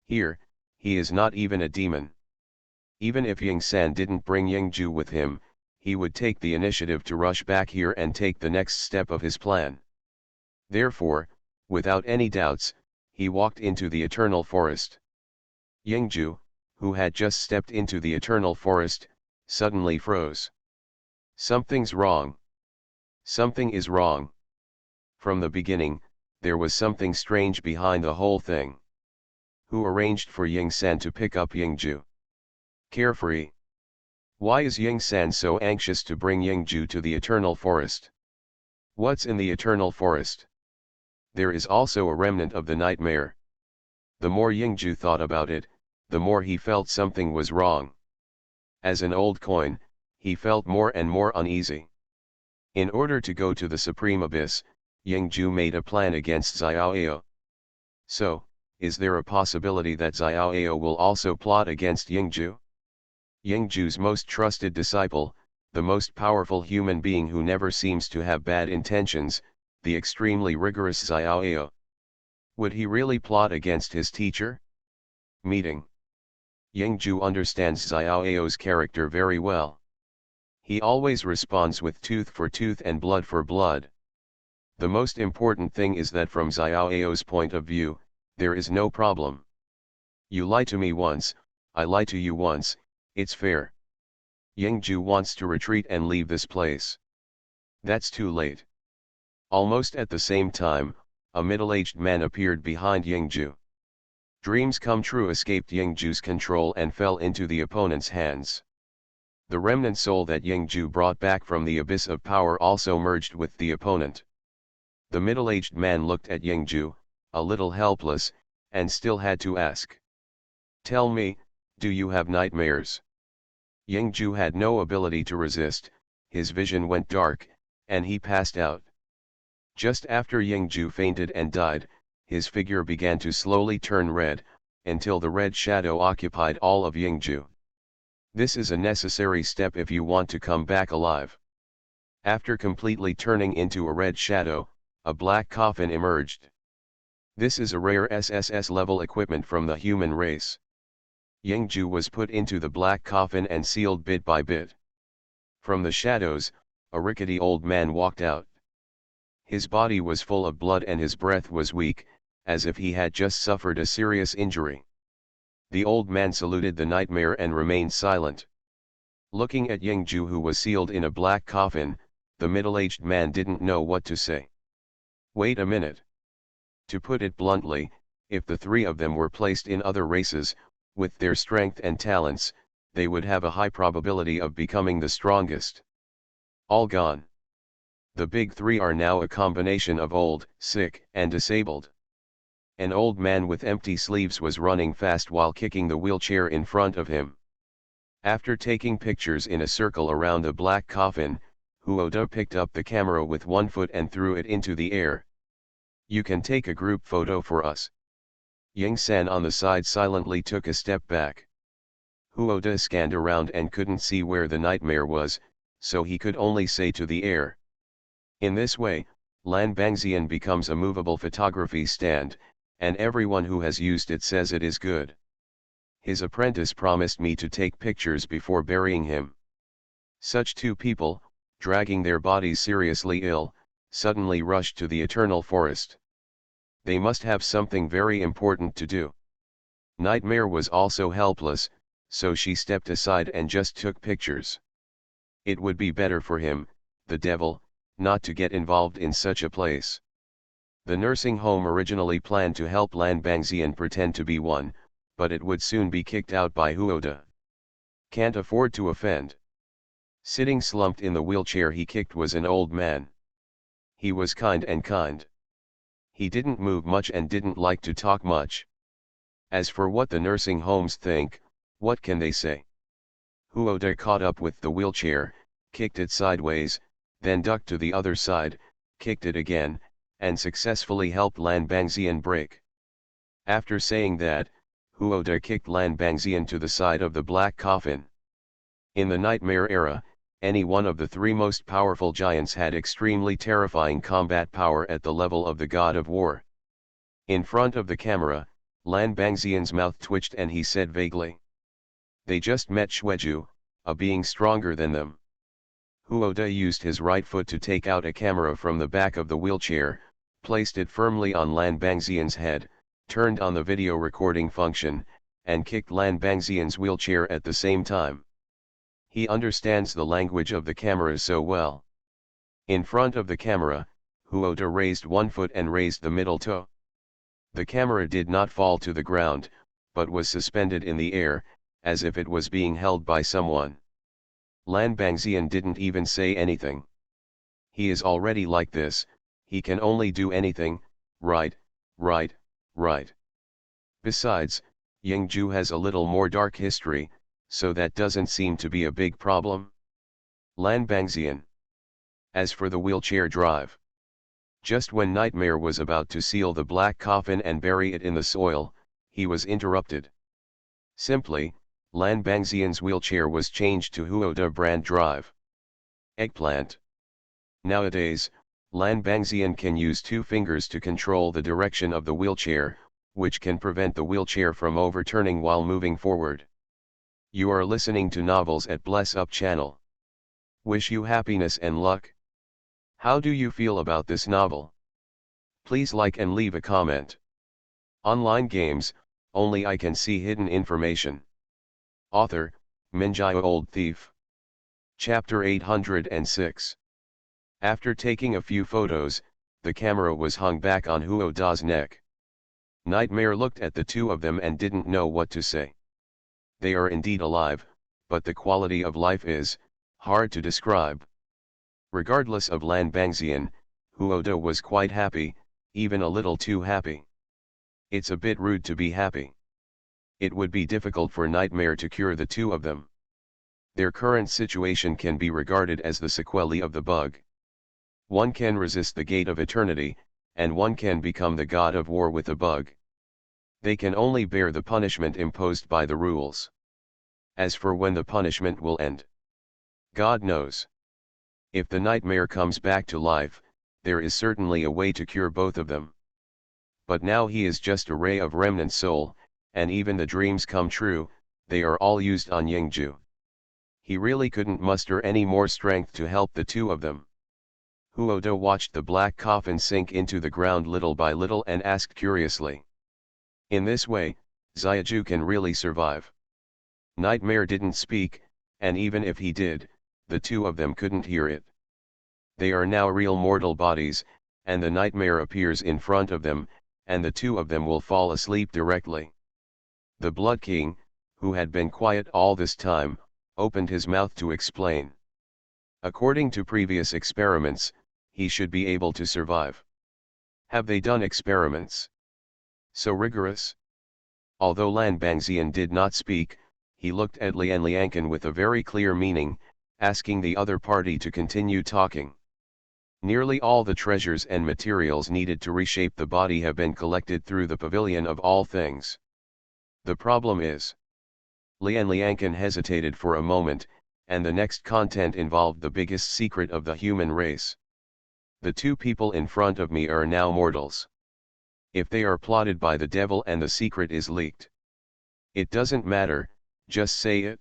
Here, he is not even a demon. Even if Ying-san didn't bring Yingju with him, he would take the initiative to rush back here and take the next step of his plan. Therefore, without any doubts, he walked into the Eternal Forest. Yingju, who had just stepped into the Eternal Forest, suddenly froze. Something's wrong. Something is wrong. From the beginning, there was something strange behind the whole thing. Who arranged for Ying-san to pick up Yingju? Carefree. Why is Ying-san so anxious to bring Yingju to the Eternal Forest? What's in the Eternal Forest? There is also a remnant of the nightmare. The more Yingju thought about it, the more he felt something was wrong. As an old coin, he felt more and more uneasy. In order to go to the Supreme Abyss, Yingju made a plan against Xiaoao. So, is there a possibility that Xiaoao will also plot against Yingju? Yingju's most trusted disciple, the most powerful human being who never seems to have bad intentions, the extremely rigorous Xiaoao. Would he really plot against his teacher? Meeting. Yingju understands Xiaoao's character very well. He always responds with tooth for tooth and blood for blood. The most important thing is that from Xiaoao's point of view, there is no problem. You lie to me once, I lie to you once, it's fair. Yingju wants to retreat and leave this place. That's too late. Almost at the same time, a middle-aged man appeared behind Yingju. Dreams Come True escaped Yingju's control and fell into the opponent's hands. The remnant soul that Yingju brought back from the abyss of power also merged with the opponent. The middle-aged man looked at Yingju, a little helpless, and still had to ask. "Tell me, do you have nightmares?" Yingju had no ability to resist, his vision went dark, and he passed out. Just after Yingju fainted and died, his figure began to slowly turn red, until the red shadow occupied all of Yingju. This is a necessary step if you want to come back alive. After completely turning into a red shadow, a black coffin emerged. This is a rare SSS level equipment from the human race. Yingju was put into the black coffin and sealed bit by bit. From the shadows, a rickety old man walked out. His body was full of blood and his breath was weak, as if he had just suffered a serious injury. The old man saluted the nightmare and remained silent. Looking at Yingju, who was sealed in a black coffin, the middle-aged man didn't know what to say. Wait a minute. To put it bluntly, if the three of them were placed in other races, with their strength and talents, they would have a high probability of becoming the strongest. All gone. The big three are now a combination of old, sick, and disabled. An old man with empty sleeves was running fast while kicking the wheelchair in front of him. After taking pictures in a circle around the black coffin, Huoda picked up the camera with one foot and threw it into the air. "You can take a group photo for us." Ying-san on the side silently took a step back. Huoda scanned around and couldn't see where the nightmare was, so he could only say to the air. In this way, Lan Bangxian becomes a movable photography stand, and everyone who has used it says it is good. His apprentice promised me to take pictures before burying him. Such two people, dragging their bodies seriously ill, suddenly rushed to the eternal forest. They must have something very important to do. Nightmare was also helpless, so she stepped aside and just took pictures. It would be better for him, the devil, not to get involved in such a place. The nursing home originally planned to help Lan Bangxian pretend to be one, but it would soon be kicked out by Huoda. Can't afford to offend. Sitting slumped in the wheelchair he kicked was an old man. He was kind. He didn't move much and didn't like to talk much. As for what the nursing homes think, what can they say? Huoda caught up with the wheelchair, kicked it sideways, then ducked to the other side, kicked it again, and successfully helped Lan Bangxian break. After saying that, Huoda kicked Lan Bangxian to the side of the black coffin. In the nightmare era, any one of the three most powerful giants had extremely terrifying combat power at the level of the god of war. In front of the camera, Lan Bangxian's mouth twitched and he said vaguely. They just met Xueju, a being stronger than them. Huoda used his right foot to take out a camera from the back of the wheelchair, placed it firmly on Lan Bangxian's head, turned on the video recording function, and kicked Lan Bangxian's wheelchair at the same time. He understands the language of the camera so well. In front of the camera, Huoda raised one foot and raised the middle toe. The camera did not fall to the ground, but was suspended in the air, as if it was being held by someone. Lan Bangxian didn't even say anything. He is already like this, he can only do anything, right. Besides, Yingju has a little more dark history, so that doesn't seem to be a big problem. Lan Bangxian. As for the wheelchair drive. Just when Nightmare was about to seal the black coffin and bury it in the soil, he was interrupted. Simply, Lan Bangxian's wheelchair was changed to Huoda brand drive. Eggplant. Nowadays, Lan Bangxian can use two fingers to control the direction of the wheelchair, which can prevent the wheelchair from overturning while moving forward. You are listening to Novels at Bless Up channel. Wish you happiness and luck. How do you feel about this novel? Please like and leave a comment. Online games, only I can see hidden information. Author, Minjai Old Thief. Chapter 806. After taking a few photos, the camera was hung back on Huoda's neck. Nightmare looked at the two of them and didn't know what to say. They are indeed alive, but the quality of life is hard to describe. Regardless of Lan Bangxian, Huoda was quite happy, even a little too happy. It's a bit rude to be happy. It would be difficult for Nightmare to cure the two of them. Their current situation can be regarded as the sequelae of the bug. One can resist the gate of eternity, and one can become the god of war with a bug. They can only bear the punishment imposed by the rules. As for when the punishment will end, God knows. If the Nightmare comes back to life, there is certainly a way to cure both of them. But now he is just a ray of remnant soul, and even the dreams come true, they are all used on Yingju. He really couldn't muster any more strength to help the two of them. Huoda watched the black coffin sink into the ground little by little and asked curiously. In this way, Xiaju can really survive. Nightmare didn't speak, and even if he did, the two of them couldn't hear it. They are now real mortal bodies, and the Nightmare appears in front of them, and the two of them will fall asleep directly. The Blood King, who had been quiet all this time, opened his mouth to explain. According to previous experiments, he should be able to survive. Have they done experiments so rigorous? Although Lan Bangxian did not speak, he looked at Lian Liankan with a very clear meaning, asking the other party to continue talking. Nearly all the treasures and materials needed to reshape the body have been collected through the pavilion of all things. The problem is. Lian Liankan hesitated for a moment, and the next content involved the biggest secret of the human race. The two people in front of me are now mortals. If they are plotted by the devil and the secret is leaked. It doesn't matter, just say it.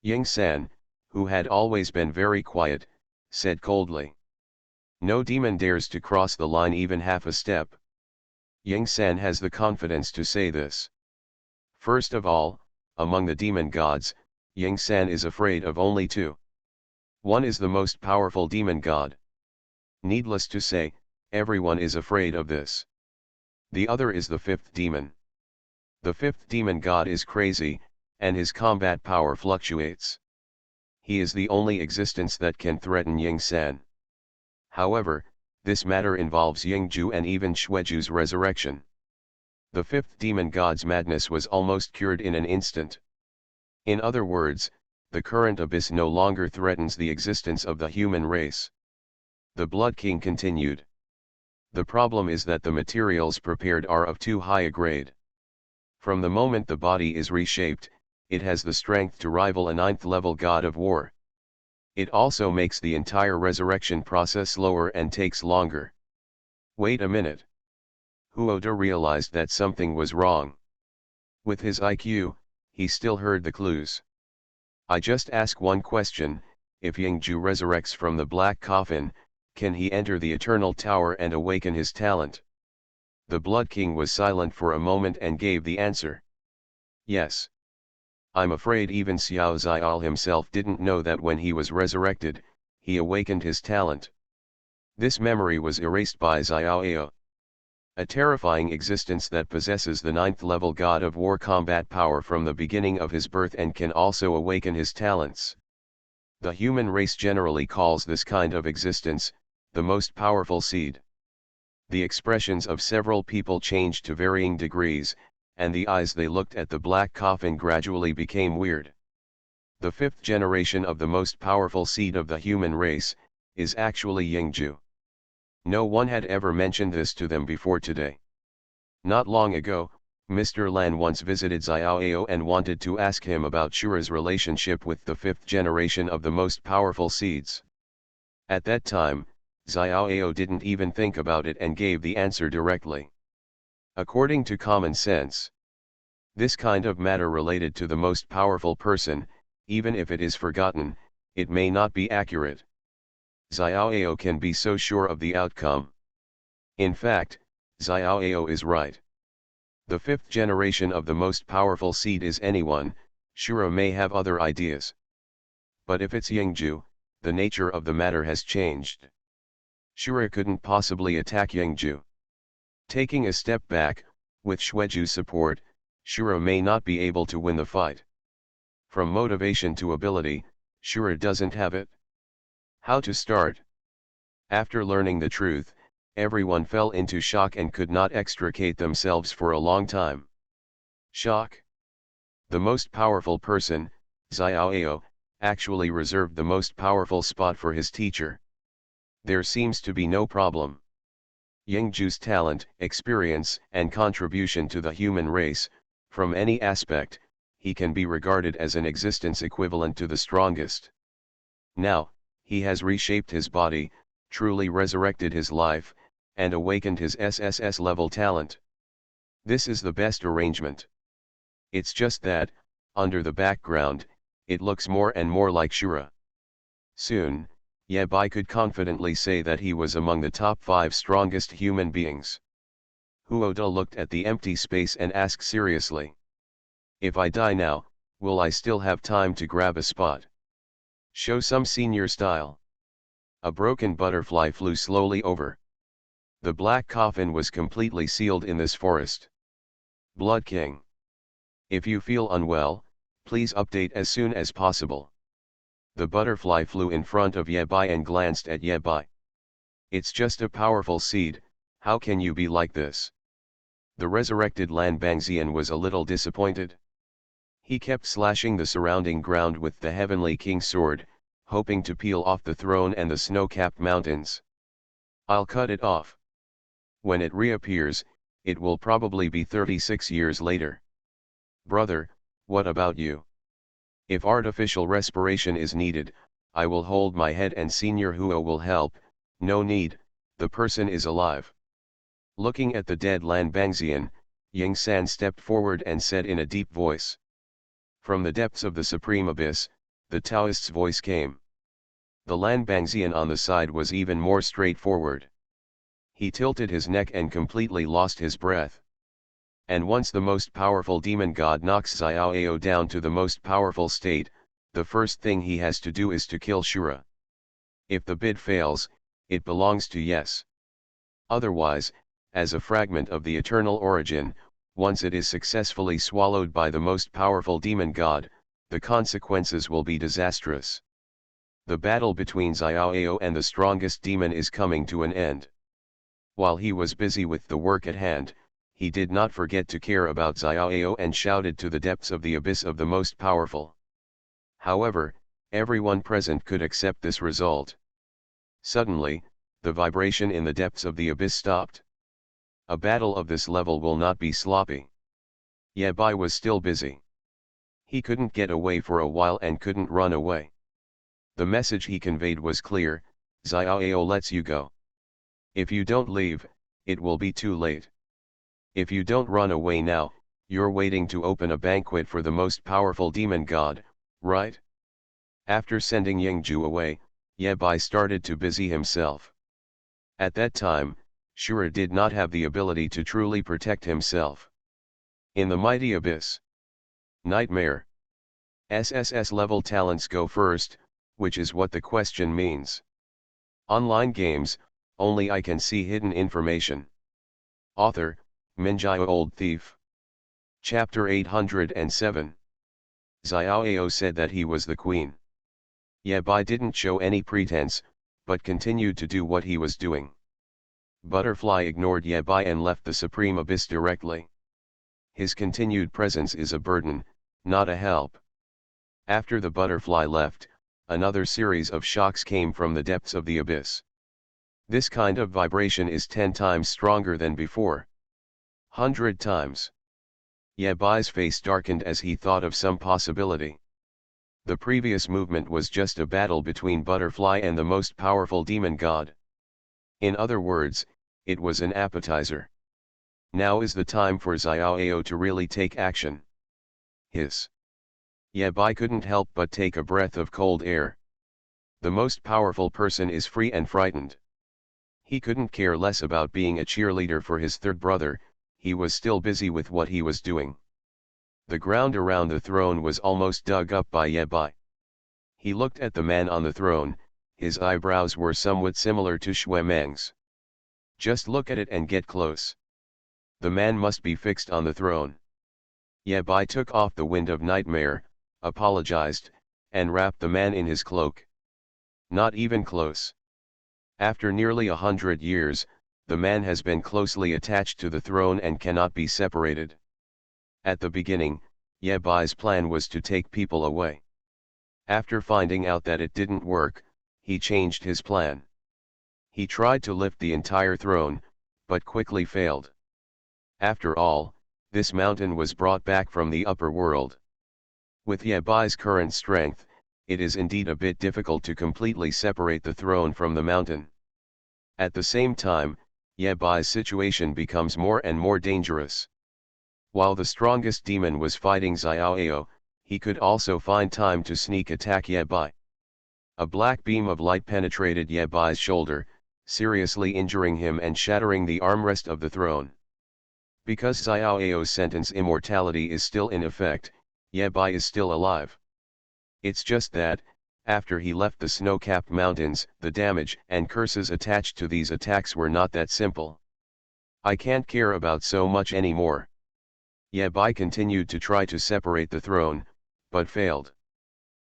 Ying San, who had always been very quiet, said coldly. No demon dares to cross the line even half a step. Ying San has the confidence to say this. First of all, among the demon gods, Ying San is afraid of only two. One is the most powerful demon god. Needless to say, everyone is afraid of this. The other is the fifth demon. The fifth demon god is crazy, and his combat power fluctuates. He is the only existence that can threaten Ying San. However, this matter involves Yingju and even Xueju's resurrection. The fifth demon god's madness was almost cured in an instant. In other words, the current abyss no longer threatens the existence of the human race. The Blood King continued. The problem is that the materials prepared are of too high a grade. From the moment the body is reshaped, it has the strength to rival a 9th level god of war. It also makes the entire resurrection process slower and takes longer. Wait a minute. Huoda realized that something was wrong. With his IQ, he still heard the clues. I just ask one question, if Yingju resurrects from the black coffin, can he enter the Eternal Tower and awaken his talent? The Blood King was silent for a moment and gave the answer. Yes. I'm afraid even Xiao Ziyao himself didn't know that when he was resurrected, he awakened his talent. This memory was erased by Xiao. A terrifying existence that possesses the 9th level god of war combat power from the beginning of his birth and can also awaken his talents. The human race generally calls this kind of existence, the most powerful seed. The expressions of several people changed to varying degrees, and the eyes they looked at the black coffin gradually became weird. The fifth generation of the most powerful seed of the human race, is actually Yingju. No one had ever mentioned this to them before today. Not long ago, Mr. Lan once visited Xiaoao and wanted to ask him about Shura's relationship with the fifth generation of the most powerful seeds. At that time, Xiaoao didn't even think about it and gave the answer directly. According to common sense, this kind of matter related to the most powerful person, even if it is forgotten, it may not be accurate. Xiaoao can be so sure of the outcome. In fact, Xiaoao is right. The fifth generation of the most powerful seed is anyone. Shura may have other ideas. But if it's Yingju, the nature of the matter has changed. Shura couldn't possibly attack Yingju. Taking a step back, with Xueju's support, Shura may not be able to win the fight. From motivation to ability, Shura doesn't have it. How to start? After learning the truth, everyone fell into shock and could not extricate themselves for a long time. Shock. The most powerful person, Xiaoao, actually reserved the most powerful spot for his teacher. There seems to be no problem. Yingju's talent, experience, and contribution to the human race, from any aspect, he can be regarded as an existence equivalent to the strongest. Now, he has reshaped his body, truly resurrected his life, and awakened his SSS level talent. This is the best arrangement. It's just that, under the background, it looks more and more like Shura. Soon, Ye Bai could confidently say that he was among the top 5 strongest human beings. Huoda looked at the empty space and asked seriously. If I die now, will I still have time to grab a spot? Show some senior style. A broken butterfly flew slowly over. The black coffin was completely sealed in this forest. Blood King. If you feel unwell, please update as soon as possible. The butterfly flew in front of Ye Bai and glanced at Ye Bai. It's just a powerful seed, how can you be like this? The resurrected Lan Bangxian was a little disappointed. He kept slashing the surrounding ground with the Heavenly King's sword, hoping to peel off the throne and the snow-capped mountains. "I'll cut it off. When it reappears, it will probably be 36 years later. Brother, what about you? If artificial respiration is needed, I will hold my head and Senior Huo will help. No need, the person is alive." Looking at the dead Lan Bangxian, Ying San stepped forward and said in a deep voice. From the depths of the supreme abyss, the Taoist's voice came. The Lan Bangxian on the side was even more straightforward. He tilted his neck and completely lost his breath. And once the most powerful demon god knocks Xiao Ao down to the most powerful state, the first thing he has to do is to kill Shura. If the bid fails, it belongs to Yes. Otherwise, as a fragment of the eternal origin, once it is successfully swallowed by the most powerful demon god, the consequences will be disastrous. The battle between Xiao Ao and the strongest demon is coming to an end. While he was busy with the work at hand, he did not forget to care about Xiao Ao and shouted to the depths of the abyss of the most powerful. However, everyone present could accept this result. Suddenly, the vibration in the depths of the abyss stopped. A battle of this level will not be sloppy. Ye Bai was still busy. He couldn't get away for a while and couldn't run away. The message he conveyed was clear: Xiao Ao lets you go. If you don't leave, it will be too late. If you don't run away now, you're waiting to open a banquet for the most powerful demon god, right? After sending Yingju away, Ye Bai started to busy himself. At that time, Shura did not have the ability to truly protect himself. In the mighty abyss. Nightmare. SSS level talents go first, which is what the question means. Online games, only I can see hidden information. Author, Minjai Old Thief. Chapter 807. Xiao Ao said that he was the queen. Ye Bai didn't show any pretense, but continued to do what he was doing. Butterfly ignored Ye Bai and left the supreme abyss directly. His continued presence is a burden, not a help. After the butterfly left, another series of shocks came from the depths of the abyss. This kind of vibration is 10 times stronger than before. 100 times. Ye Bai's face darkened as he thought of some possibility. The previous movement was just a battle between Butterfly and the most powerful demon god. In other words, it was an appetizer. Now is the time for Xiao Ao to really take action. Hiss. Ye Bai couldn't help but take a breath of cold air. The most powerful person is free and frightened. He couldn't care less about being a cheerleader for his third brother, he was still busy with what he was doing. The ground around the throne was almost dug up by Ye Bai. He looked at the man on the throne, his eyebrows were somewhat similar to Xue Meng's. Just look at it and get close. The man must be fixed on the throne. Ye Bai took off the wind of nightmare, apologized, and wrapped the man in his cloak. Not even close. After nearly 100 years, the man has been closely attached to the throne and cannot be separated. At the beginning, Ye Bai's plan was to take people away. After finding out that it didn't work, he changed his plan. He tried to lift the entire throne, but quickly failed. After all, this mountain was brought back from the upper world. With Ye Bai's current strength, it is indeed a bit difficult to completely separate the throne from the mountain. At the same time, Ye Bai's situation becomes more and more dangerous. While the strongest demon was fighting Xiao Ao, he could also find time to sneak attack Ye Bai. A black beam of light penetrated Ye Bai's shoulder, seriously injuring him and shattering the armrest of the throne. Because Xiao Ao's sentence immortality is still in effect, Ye Bai is still alive. It's just that, after he left the snow-capped mountains, the damage and curses attached to these attacks were not that simple. I can't care about so much anymore. Ye Bai continued to try to separate the throne, but failed.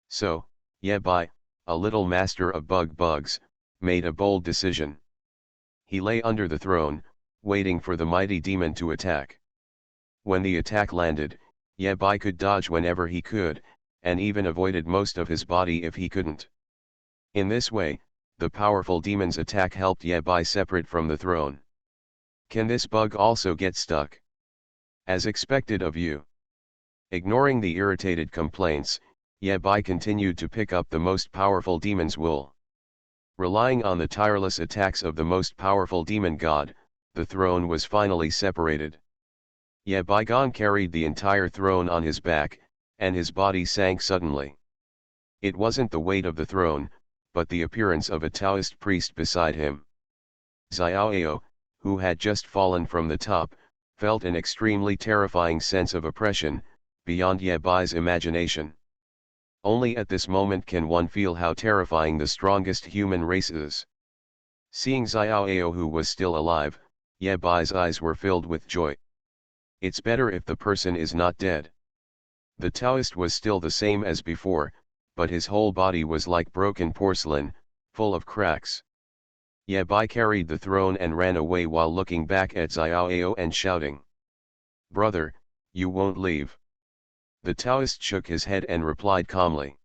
So, Ye Bai, a little master of bugs, made a bold decision. He lay under the throne, waiting for the mighty demon to attack. When the attack landed, Yabai could dodge whenever he could, and even avoided most of his body if he couldn't. In this way, the powerful demon's attack helped Yabai separate from the throne. Can this bug also get stuck? As expected of you. Ignoring the irritated complaints, Yabai continued to pick up the most powerful demon's wool. Relying on the tireless attacks of the most powerful demon god, the throne was finally separated. Yabai carried the entire throne on his back, and his body sank suddenly. It wasn't the weight of the throne, but the appearance of a Taoist priest beside him. Xiaoao, who had just fallen from the top, felt an extremely terrifying sense of oppression, beyond Yabai's imagination. Only at this moment can one feel how terrifying the strongest human race is. Seeing Xiaoao who was still alive, Yabai's eyes were filled with joy. It's better if the person is not dead. The Taoist was still the same as before, but his whole body was like broken porcelain, full of cracks. Yabai carried the throne and ran away while looking back at Xiaoao and shouting, "Brother, you won't leave." The Taoist shook his head and replied calmly,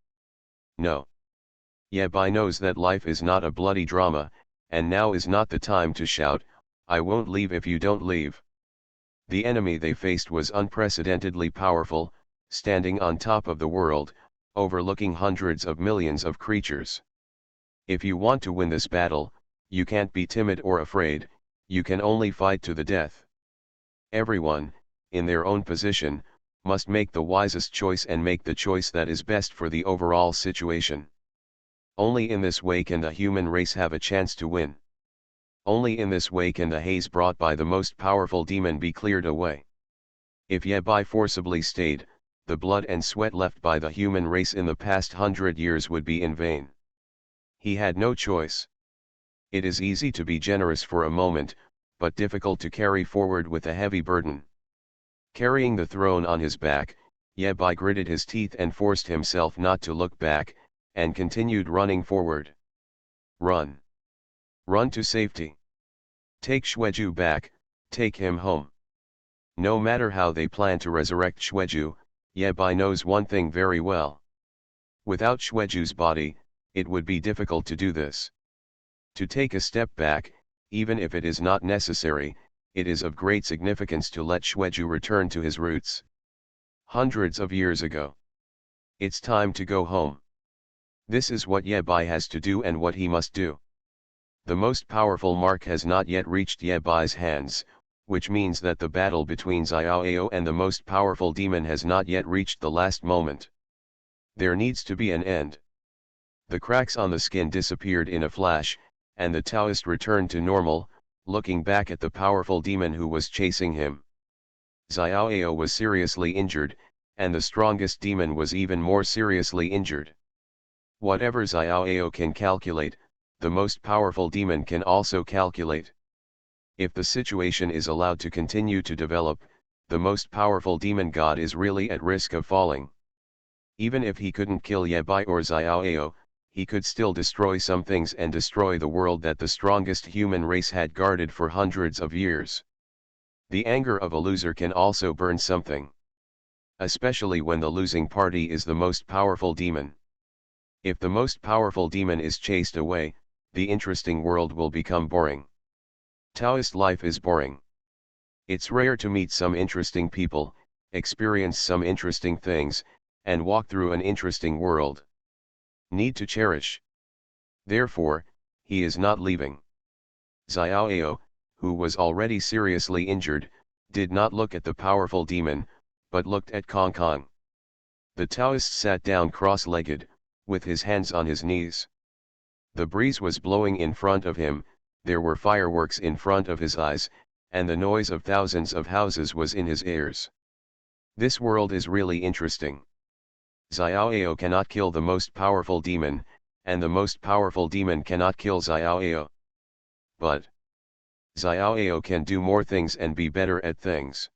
"No." Yabai knows that life is not a bloody drama, and now is not the time to shout, "I won't leave if you don't leave." The enemy they faced was unprecedentedly powerful, standing on top of the world, overlooking hundreds of millions of creatures. If you want to win this battle, you can't be timid or afraid, you can only fight to the death. Everyone, in their own position, must make the wisest choice and make the choice that is best for the overall situation. Only in this way can the human race have a chance to win. Only in this way can the haze brought by the most powerful demon be cleared away. If Yabai forcibly stayed, the blood and sweat left by the human race in the past 100 years would be in vain. He had no choice. It is easy to be generous for a moment, but difficult to carry forward with a heavy burden. Carrying the throne on his back, Yabai gritted his teeth and forced himself not to look back, and continued running forward. Run. Run to safety. Take Xueju back, take him home. No matter how they plan to resurrect Xueju, Yabai knows one thing very well. Without Xueju's body, it would be difficult to do this. To take a step back, even if it is not necessary, it is of great significance to let Xueju return to his roots. Hundreds of years ago. It's time to go home. This is what Yabai has to do and what he must do. The most powerful mark has not yet reached Yabai's hands, which means that the battle between Xiaoao and the most powerful demon has not yet reached the last moment. There needs to be an end. The cracks on the skin disappeared in a flash, and the Taoist returned to normal, looking back at the powerful demon who was chasing him. Xiaoao was seriously injured, and the strongest demon was even more seriously injured. Whatever Xiaoao can calculate, the most powerful demon can also calculate. If the situation is allowed to continue to develop, the most powerful demon god is really at risk of falling. Even if he couldn't kill Yabai or Xiaoao, he could still destroy some things and destroy the world that the strongest human race had guarded for hundreds of years. The anger of a loser can also burn something. Especially when the losing party is the most powerful demon. If the most powerful demon is chased away, the interesting world will become boring. Taoist life is boring. It's rare to meet some interesting people, experience some interesting things, and walk through an interesting world. Need to cherish. Therefore, he is not leaving. Xiaoao, who was already seriously injured, did not look at the powerful demon, but looked at Kong Kong. The Taoist sat down cross-legged, with his hands on his knees. The breeze was blowing in front of him, there were fireworks in front of his eyes, and the noise of thousands of houses was in his ears. This world is really interesting. Xiaoao cannot kill the most powerful demon, and the most powerful demon cannot kill Xiaoao. But Xiaoao can do more things and be better at things.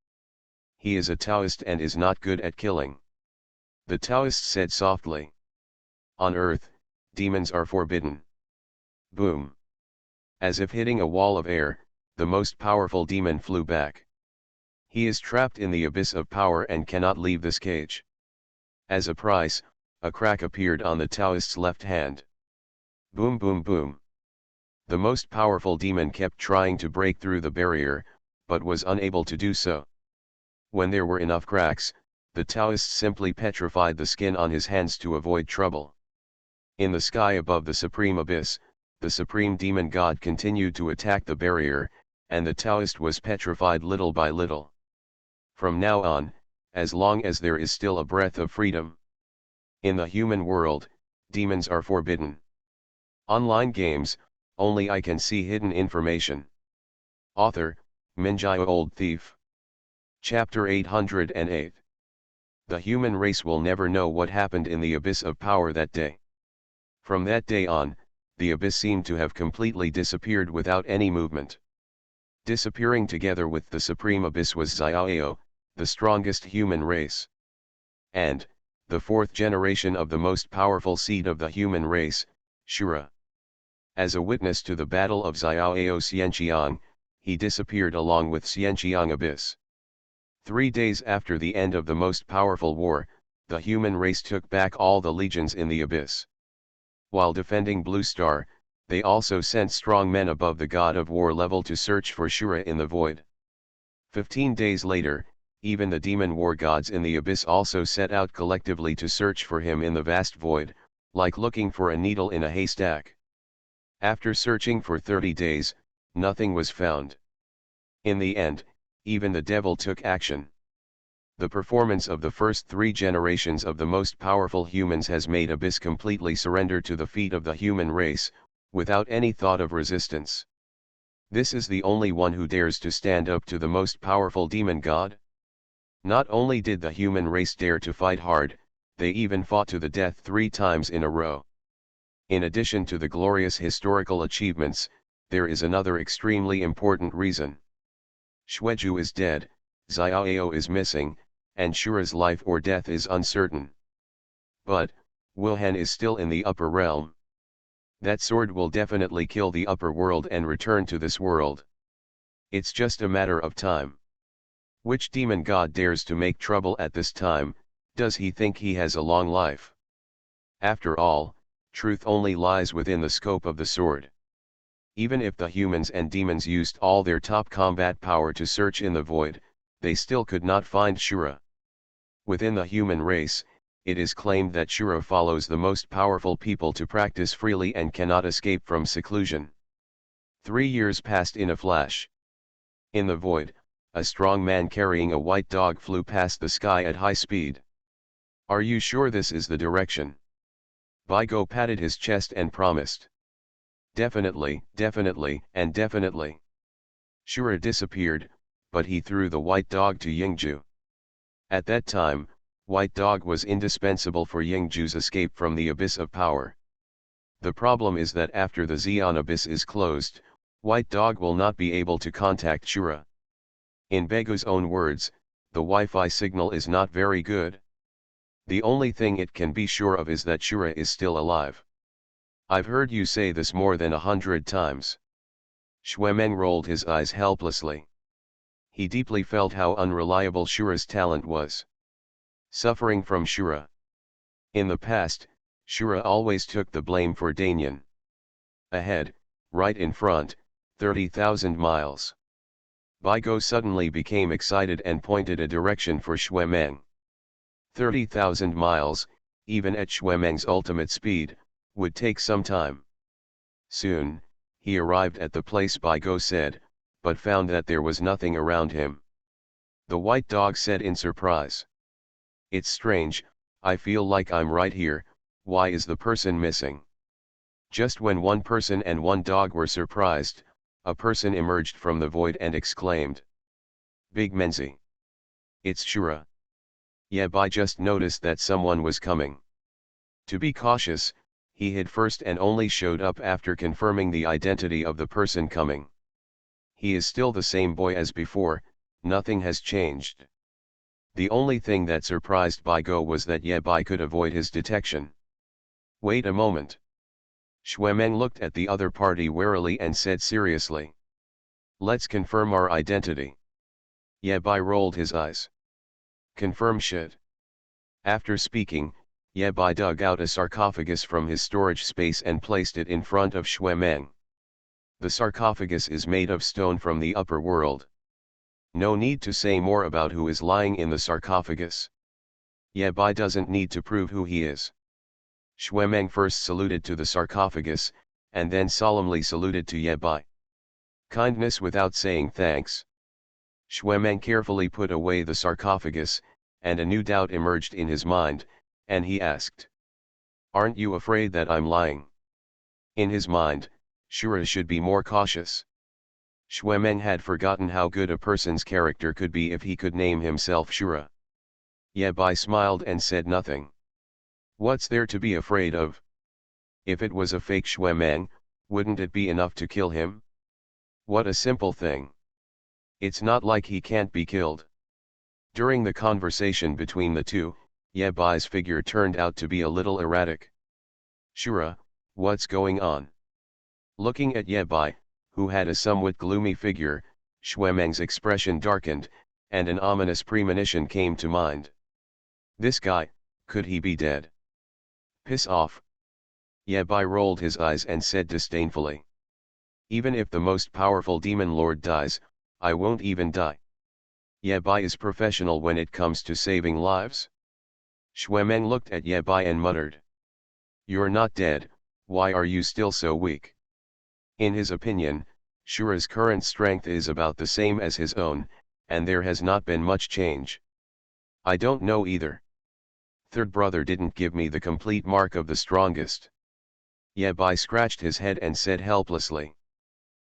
He is a Taoist and is not good at killing. The Taoist said softly. On earth, demons are forbidden. Boom. As if hitting a wall of air, the most powerful demon flew back. He is trapped in the abyss of power and cannot leave this cage. As a price, a crack appeared on the Taoist's left hand. Boom boom boom. The most powerful demon kept trying to break through the barrier, but was unable to do so. When there were enough cracks, the Taoist simply petrified the skin on his hands to avoid trouble. In the sky above the supreme abyss, the supreme demon god continued to attack the barrier, and the Taoist was petrified little by little. From now on, as long as there is still a breath of freedom in the human world, demons are forbidden. Online games, only I can see hidden information. Author, Minjai Old Thief. Chapter 808. The human race will never know what happened in the abyss of power that day. From that day on, the abyss seemed to have completely disappeared without any movement. Disappearing together with the supreme abyss was Xiaoyao, the strongest human race. And, the fourth generation of the most powerful seed of the human race, Shura. As a witness to the battle of Xiaoyao Xianqiang, he disappeared along with Xianqiang abyss. 3 days after the end of the most powerful war, the human race took back all the legions in the abyss. While defending Blue Star, they also sent strong men above the god of war level to search for Shura in the void. 15 days later, even the demon war gods in the abyss also set out collectively to search for him in the vast void, like looking for a needle in a haystack. After searching for 30 days, nothing was found. In the end, even the devil took action. The performance of the first 3 generations of the most powerful humans has made Abyss completely surrender to the feet of the human race, without any thought of resistance. This is the only one who dares to stand up to the most powerful demon god. Not only did the human race dare to fight hard, they even fought to the death 3 times in a row. In addition to the glorious historical achievements, there is another extremely important reason. Xueju is dead, Xiaoyao is missing, and Shura's life or death is uncertain. But, Wuhan is still in the upper realm. That sword will definitely kill the upper world and return to this world. It's just a matter of time. Which demon god dares to make trouble at this time? Does he think he has a long life? After all, truth only lies within the scope of the sword. Even if the humans and demons used all their top combat power to search in the void, they still could not find Shura. Within the human race, it is claimed that Shura follows the most powerful people to practice freely and cannot escape from seclusion. 3 years passed in a flash. In the void, a strong man carrying a white dog flew past the sky at high speed. Are you sure this is the direction? Baigo patted his chest and promised. Definitely, definitely, and definitely. Shura disappeared, but he threw the white dog to Yingju. At that time, white dog was indispensable for Yingju's escape from the abyss of power. The problem is that after the Xian abyss is closed, white dog will not be able to contact Shura. In Baigo's own words, the Wi-Fi signal is not very good. The only thing it can be sure of is that Shura is still alive. I've heard you say this more than 100 times. Xuemeng rolled his eyes helplessly. He deeply felt how unreliable Shura's talent was. Suffering from Shura. In the past, Shura always took the blame for Danyan. Ahead, right in front, 30,000 miles. Baigo suddenly became excited and pointed a direction for Xuemeng. 30,000 miles, even at Xuemeng's ultimate speed, would take some time. Soon, he arrived at the place Baigo said, but found that there was nothing around him. The white dog said in surprise. It's strange, I feel like I'm right here, why is the person missing? Just when one person and one dog were surprised, a person emerged from the void and exclaimed. Big Menzi. It's Shura. Yeb, I just noticed that someone was coming. To be cautious, he hid first and only showed up after confirming the identity of the person coming. He is still the same boy as before, nothing has changed. The only thing that surprised Baigo was that Yebai could avoid his detection. Wait a moment. Xuemeng looked at the other party warily and said seriously. Let's confirm our identity. Ye Bai rolled his eyes. Confirm shit. After speaking, Ye Bai dug out a sarcophagus from his storage space and placed it in front of Xue Meng. The sarcophagus is made of stone from the upper world. No need to say more about who is lying in the sarcophagus. Ye Bai doesn't need to prove who he is. Xue Meng first saluted to the sarcophagus, and then solemnly saluted to Ye Bai. Kindness without saying thanks. Xue Meng carefully put away the sarcophagus, and a new doubt emerged in his mind, and he asked, "Aren't you afraid that I'm lying?" In his mind, Shura should be more cautious. Xue Meng had forgotten how good a person's character could be if he could name himself Shura. Ye Bai smiled and said nothing. What's there to be afraid of? If it was a fake Xue Meng, wouldn't it be enough to kill him? What a simple thing. It's not like he can't be killed. During the conversation between the two, Ye Bai's figure turned out to be a little erratic. Shura, what's going on? Looking at Ye Bai, who had a somewhat gloomy figure, Xue Meng's expression darkened, and an ominous premonition came to mind. This guy, could he be dead? Piss off. Ye Bai rolled his eyes and said disdainfully. Even if the most powerful demon lord dies, I won't even die. Ye Bai is professional when it comes to saving lives. Xue Meng looked at Ye Bai and muttered. You're not dead, why are you still so weak? In his opinion, Shura's current strength is about the same as his own, and there has not been much change. I don't know either. Third brother didn't give me the complete mark of the strongest. Ye Bai scratched his head and said helplessly.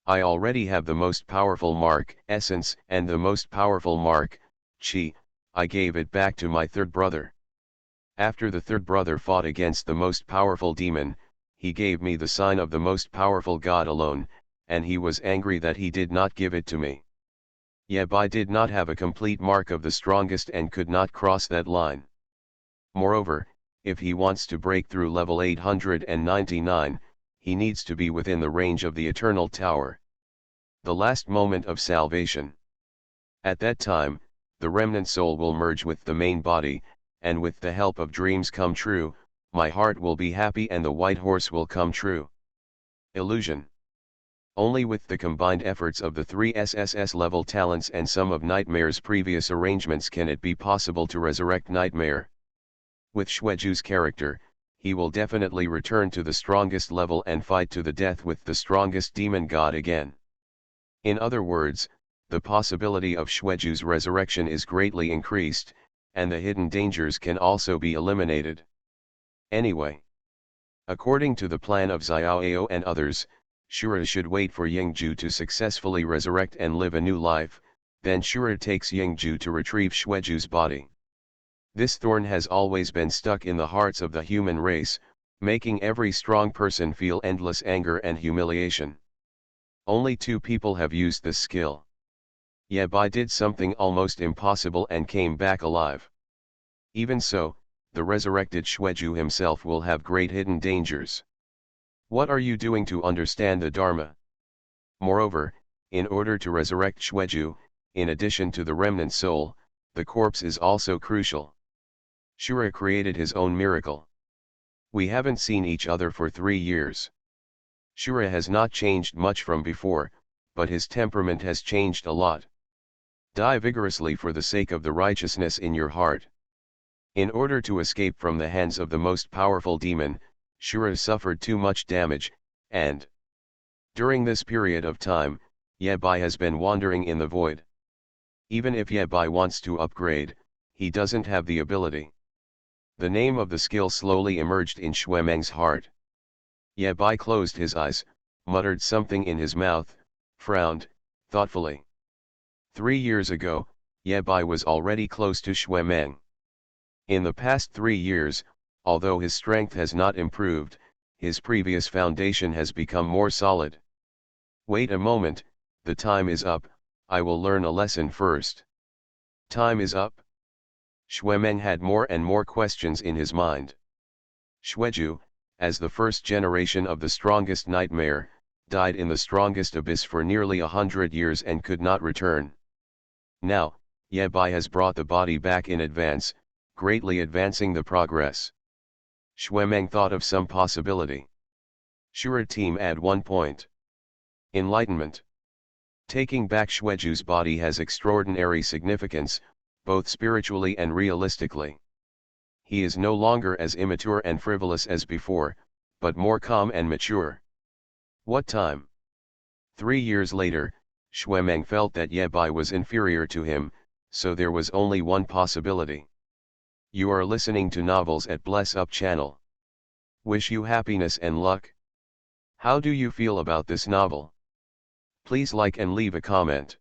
I already have the most powerful mark, essence, and the most powerful mark, chi. I gave it back to my third brother. After the third brother fought against the most powerful demon, he gave me the sign of the most powerful god alone, and he was angry that he did not give it to me. Ye Bai did not have a complete mark of the strongest and could not cross that line. Moreover, if he wants to break through level 899, he needs to be within the range of the Eternal Tower. The last moment of salvation. At that time, the remnant soul will merge with the main body, and with the help of dreams come true, my heart will be happy and the white horse will come true. Illusion. Only with the combined efforts of the 3 SSS level talents and some of Nightmare's previous arrangements can it be possible to resurrect Nightmare. With Xueju's character, he will definitely return to the strongest level and fight to the death with the strongest demon god again. In other words, the possibility of Xueju's resurrection is greatly increased, and the hidden dangers can also be eliminated. Anyway, according to the plan of Xiaoao and others, Shura should wait for Yingju to successfully resurrect and live a new life, then Shura takes Yingju to retrieve Xueju's body. This thorn has always been stuck in the hearts of the human race, making every strong person feel endless anger and humiliation. Only 2 people have used this skill. Ye Bai did something almost impossible and came back alive. Even so, the resurrected Xueju himself will have great hidden dangers. What are you doing to understand the Dharma? Moreover, in order to resurrect Xueju, in addition to the remnant soul, the corpse is also crucial. Shura created his own miracle. We haven't seen each other for 3 years. Shura has not changed much from before, but his temperament has changed a lot. Die vigorously for the sake of the righteousness in your heart. In order to escape from the hands of the most powerful demon, Shura suffered too much damage, and during this period of time, Ye Bai has been wandering in the void. Even if Ye Bai wants to upgrade, he doesn't have the ability. The name of the skill slowly emerged in Xue Meng's heart. Ye Bai closed his eyes, muttered something in his mouth, frowned, thoughtfully. 3 years ago, Ye Bai was already close to Xue Meng. In the past 3 years, although his strength has not improved, his previous foundation has become more solid. Wait a moment, the time is up, I will learn a lesson first. Time is up? Xue Meng had more and more questions in his mind. Xueju, as the first generation of the strongest nightmare, died in the strongest abyss for nearly 100 years and could not return. Now, Yebai has brought the body back in advance, greatly advancing the progress. Xuemeng thought of some possibility. Shura team add 1 point. Enlightenment. Taking back Xueju's body has extraordinary significance, both spiritually and realistically. He is no longer as immature and frivolous as before, but more calm and mature. What time? 3 years later, Xuemeng felt that Yebai was inferior to him, so there was only one possibility. You are listening to novels at Bless Up channel. Wish you happiness and luck. How do you feel about this novel? Please like and leave a comment.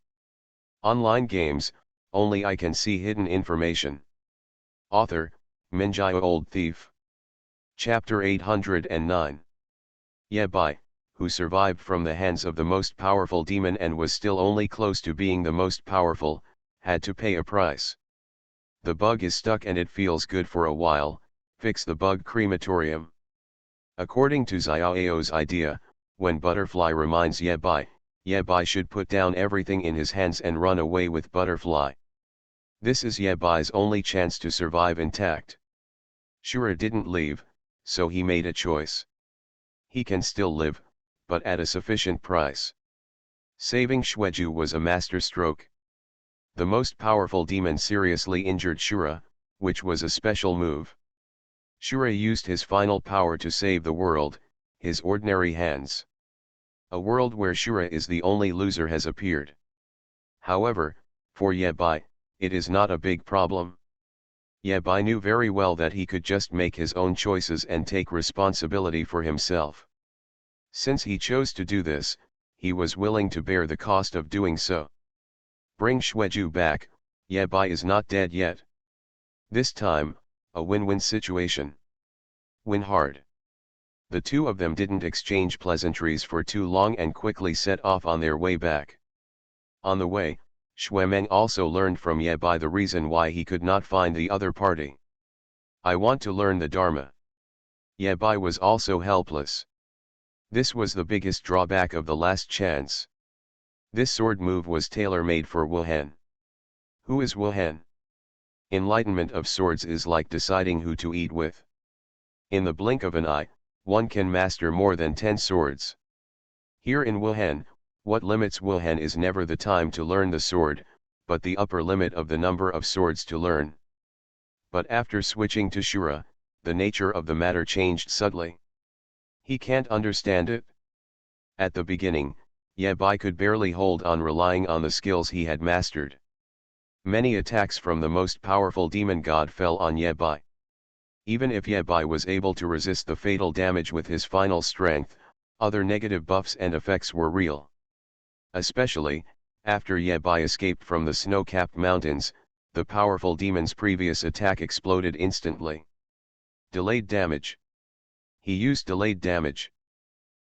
Online games, only I can see hidden information. Author, Minjai Old Thief. Chapter 809. Yebai, who survived from the hands of the most powerful demon and was still only close to being the most powerful, had to pay a price. The bug is stuck and it feels good for a while, fix the bug crematorium. According to Xiao's idea, when Butterfly reminds Yebai, Yebai should put down everything in his hands and run away with Butterfly. This is Yebai's only chance to survive intact. Shura didn't leave, so he made a choice. He can still live, but at a sufficient price. Saving Xueju was a masterstroke. The most powerful demon seriously injured Shura, which was a special move. Shura used his final power to save the world, his ordinary hands. A world where Shura is the only loser has appeared. However, for Yebai, it is not a big problem. Yebai knew very well that he could just make his own choices and take responsibility for himself. Since he chose to do this, he was willing to bear the cost of doing so. Bring Xueju back, Yebai is not dead yet. This time, a win-win situation. Win hard. The two of them didn't exchange pleasantries for too long and quickly set off on their way back. On the way, Xuemeng also learned from Yebai the reason why he could not find the other party. I want to learn the Dharma. Yebai was also helpless. This was the biggest drawback of the last chance. This sword move was tailor-made for Wuhan. Who is Wuhan? Enlightenment of swords is like deciding who to eat with. In the blink of an eye, one can master more than 10 swords. Here in Wuhan, what limits Wuhan is never the time to learn the sword, but the upper limit of the number of swords to learn. But after switching to Shura, the nature of the matter changed subtly. He can't understand it. At the beginning, Yebai could barely hold on relying on the skills he had mastered. Many attacks from the most powerful demon god fell on Yebai. Even if Yebai was able to resist the fatal damage with his final strength, other negative buffs and effects were real. Especially, after Yebai escaped from the snow-capped mountains, the powerful demon's previous attack exploded instantly. Delayed damage. He used delayed damage.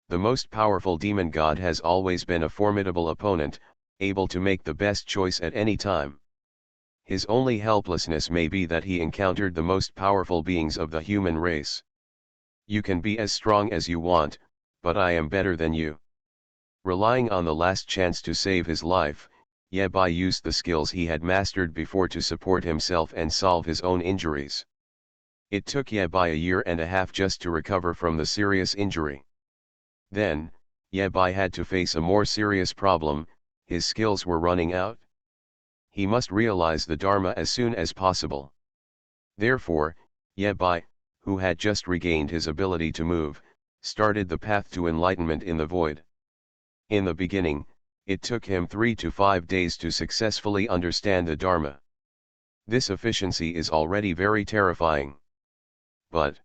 The most powerful demon god has always been a formidable opponent, able to make the best choice at any time. His only helplessness may be that he encountered the most powerful beings of the human race. You can be as strong as you want, but I am better than you. Relying on the last chance to save his life, Yebai used the skills he had mastered before to support himself and solve his own injuries. It took Yebai a year and a half just to recover from the serious injury. Then, Yebai had to face a more serious problem, his skills were running out. He must realize the Dharma as soon as possible. Therefore, Yebai, who had just regained his ability to move, started the path to enlightenment in the void. In the beginning, it took him 3 to 5 days to successfully understand the Dharma. This efficiency is already very terrifying. But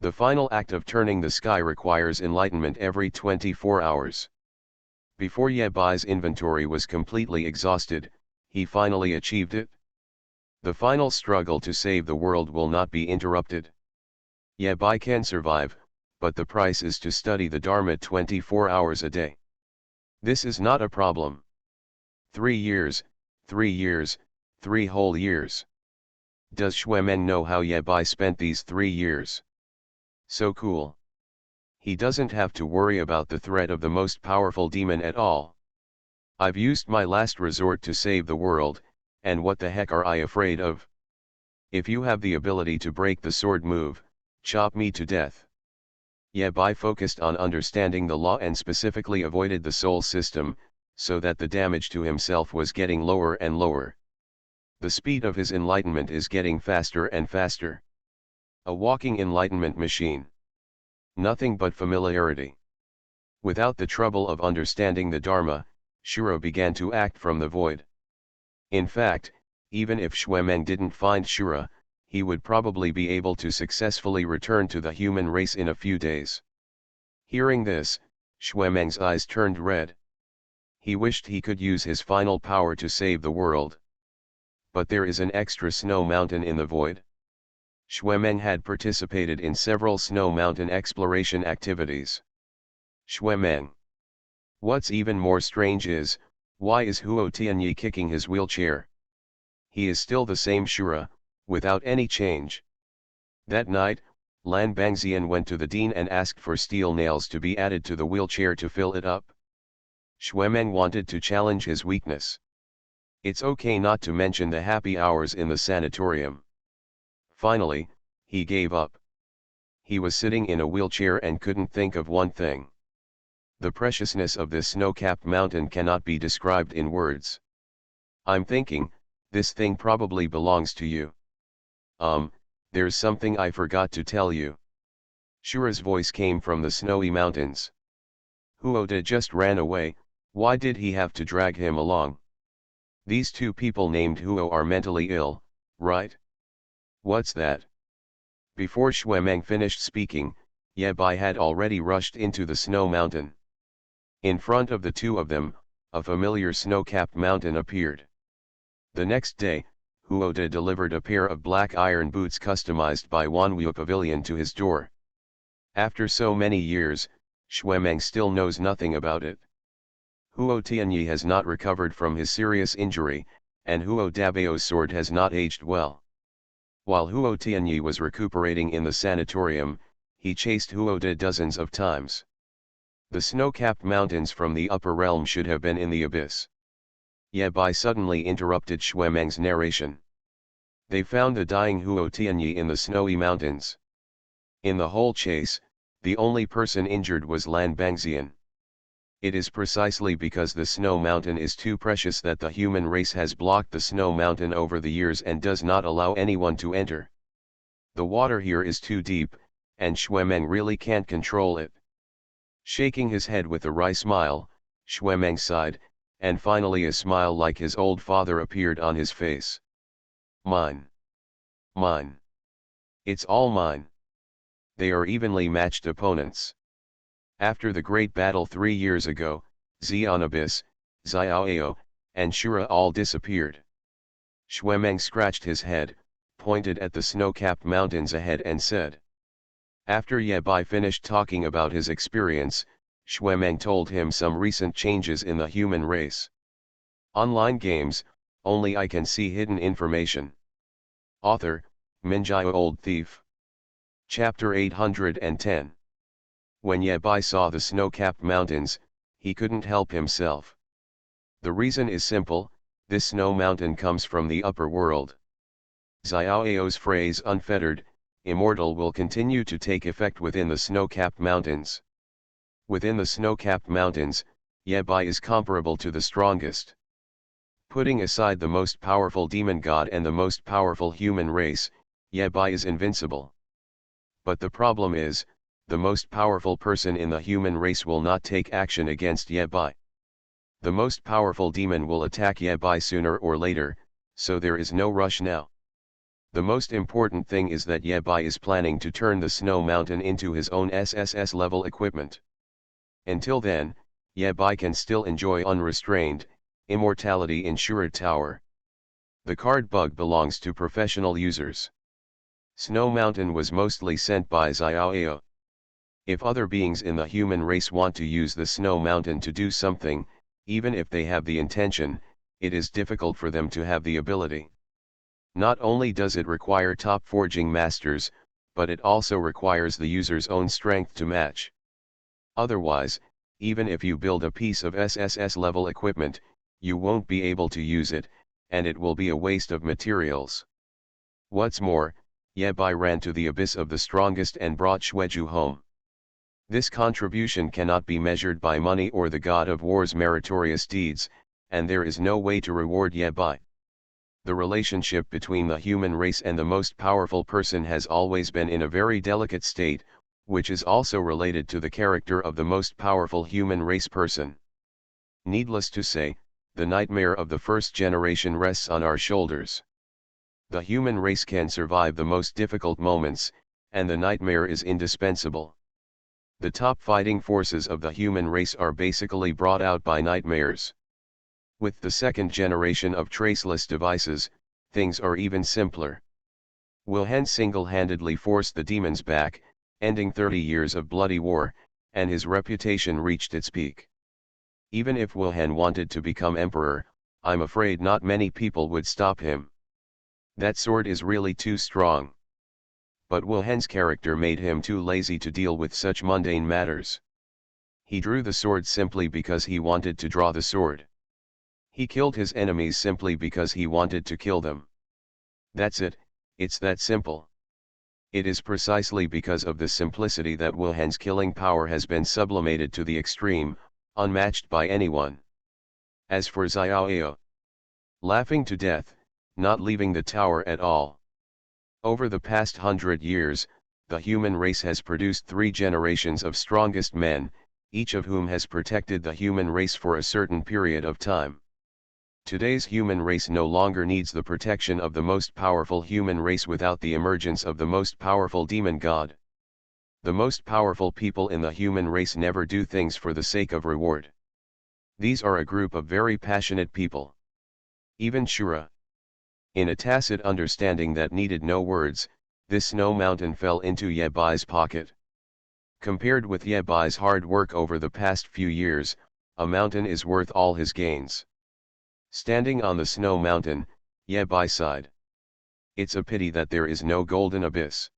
the final act of turning the sky requires enlightenment every 24 hours. Before Yebai's inventory was completely exhausted, he finally achieved it. The final struggle to save the world will not be interrupted. Yebai can survive, but the price is to study the Dharma 24 hours a day. This is not a problem. 3 years, 3 years, 3 whole years. Does Xuemeng know how Yebai spent these 3 years? So cool. He doesn't have to worry about the threat of the most powerful demon at all. I've used my last resort to save the world, And what the heck are I afraid of? If you have the ability to break the sword move, chop me to death. Yabai focused on understanding the law and specifically avoided the soul system, so that the damage to himself was getting lower and lower. The speed of his enlightenment is getting faster and faster. A walking enlightenment machine. Nothing but familiarity. Without the trouble of understanding the Dharma, Shura began to act from the void. In fact, even if Xuemeng didn't find Shura, he would probably be able to successfully return to the human race in a few days. Hearing this, Xuemeng's eyes turned red. He wished he could use his final power to save the world. But there is an extra snow mountain in the void. Xuemeng had participated in several snow mountain exploration activities. Xuemeng. What's even more strange is, why is Huo Tianyi kicking his wheelchair? He is still the same Shura, without any change. That night, Lan Bangxian went to the dean and asked for steel nails to be added to the wheelchair to fill it up. Xuemeng wanted to challenge his weakness. It's okay not to mention the happy hours in the sanatorium. Finally, he gave up. He was sitting in a wheelchair and couldn't think of one thing. The preciousness of this snow-capped mountain cannot be described in words. I'm thinking, this thing probably belongs to you. There's something I forgot to tell you. Shura's voice came from the snowy mountains. Huoda just ran away, why did he have to drag him along? These two people named Huo are mentally ill, right? What's that? Before Xuemeng finished speaking, Yabai had already rushed into the snow mountain. In front of the two of them, a familiar snow-capped mountain appeared. The next day, Huoda delivered a pair of black iron boots customized by Wanwu Pavilion to his door. After so many years, Xuemeng still knows nothing about it. Huo Tianyi has not recovered from his serious injury, and Huo Dabao's sword has not aged well. While Huo Tianyi was recuperating in the sanatorium, he chased Huoda dozens of times. The snow-capped mountains from the upper realm should have been in the abyss. Yabai suddenly interrupted Xuemeng's narration. They found the dying Huo Tianyi in the snowy mountains. In the whole chase, the only person injured was Lan Bangxian. It is precisely because the snow mountain is too precious that the human race has blocked the snow mountain over the years and does not allow anyone to enter. The water here is too deep, and Xuemeng really can't control it. Shaking his head with a wry smile, Xuemeng sighed, and finally a smile like his old father appeared on his face. Mine. Mine. It's all mine. They are evenly matched opponents. After the great battle 3 years ago, Xianabis, Xiaoao, and Shura all disappeared. Xuemeng scratched his head, pointed at the snow-capped mountains ahead and said. After Yabai finished talking about his experience, Xuemeng told him some recent changes in the human race. Online games, only I can see hidden information. Author, Minjai Old Thief. Chapter 810. When Yabai saw the snow-capped mountains, he couldn't help himself. The reason is simple, this snow mountain comes from the upper world. Xiaoao's phrase unfettered, immortal will continue to take effect within the snow-capped mountains. Within the snow-capped mountains, Yabai is comparable to the strongest. Putting aside the most powerful demon god and the most powerful human race, Yabai is invincible. But the problem is, the most powerful person in the human race will not take action against Yabai. The most powerful demon will attack Yabai sooner or later, so there is no rush now. The most important thing is that Yabai is planning to turn the snow mountain into his own SSS level equipment. Until then, Yabai can still enjoy unrestrained immortality in Shura Tower. The card bug belongs to professional users. Snow Mountain was mostly sent by Xiaoao. If other beings in the human race want to use the Snow Mountain to do something, even if they have the intention, it is difficult for them to have the ability. Not only does it require top forging masters, but it also requires the user's own strength to match. Otherwise, even if you build a piece of SSS level equipment, you won't be able to use it, and it will be a waste of materials. What's more, Ye Bai ran to the abyss of the strongest and brought Xueju home. This contribution cannot be measured by money or the god of war's meritorious deeds, and there is no way to reward Ye Bai. The relationship between the human race and the most powerful person has always been in a very delicate state, which is also related to the character of the most powerful human race person. Needless to say, the nightmare of the first generation rests on our shoulders. The human race can survive the most difficult moments, and the nightmare is indispensable. The top fighting forces of the human race are basically brought out by nightmares. With the second generation of traceless devices, things are even simpler. Wilhelm single-handedly forced the demons back, ending 30 years of bloody war, and his reputation reached its peak. Even if Wilhelm wanted to become emperor, I'm afraid not many people would stop him. That sword is really too strong. But Wilhelm's character made him too lazy to deal with such mundane matters. He drew the sword simply because he wanted to draw the sword. He killed his enemies simply because he wanted to kill them. That's it, it's that simple. It is precisely because of this simplicity that Wilhelm's killing power has been sublimated to the extreme, unmatched by anyone. As for Xiaoyao, laughing to death, not leaving the tower at all. Over the past 100 years, the human race has produced 3 generations of strongest men, each of whom has protected the human race for a certain period of time. Today's human race no longer needs the protection of the most powerful human race without the emergence of the most powerful demon god. The most powerful people in the human race never do things for the sake of reward. These are a group of very passionate people. Even Shura. In a tacit understanding that needed no words, this snow mountain fell into Ye Bai's pocket. Compared with Ye Bai's hard work over the past few years, a mountain is worth all his gains. Standing on the snow mountain, Ye Bai sighed. It's a pity that there is no golden abyss.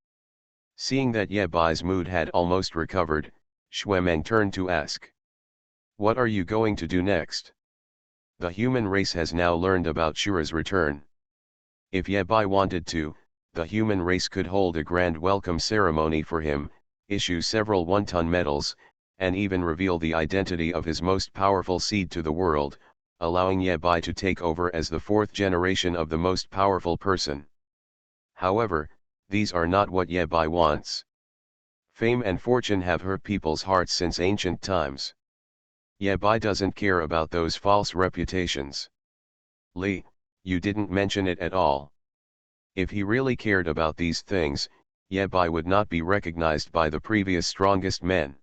Seeing that Ye Bai's mood had almost recovered, Xuemeng turned to ask. What are you going to do next? The human race has now learned about Shura's return. If Ye Bai wanted to, the human race could hold a grand welcome ceremony for him, issue several one-ton medals, and even reveal the identity of his most powerful seed to the world, allowing Ye Bai to take over as the 4th generation of the most powerful person. However, these are not what Ye Bai wants. Fame and fortune have hurt people's hearts since ancient times. Ye Bai doesn't care about those false reputations. Li, you didn't mention it at all. If he really cared about these things, Ye Bai would not be recognized by the previous strongest men.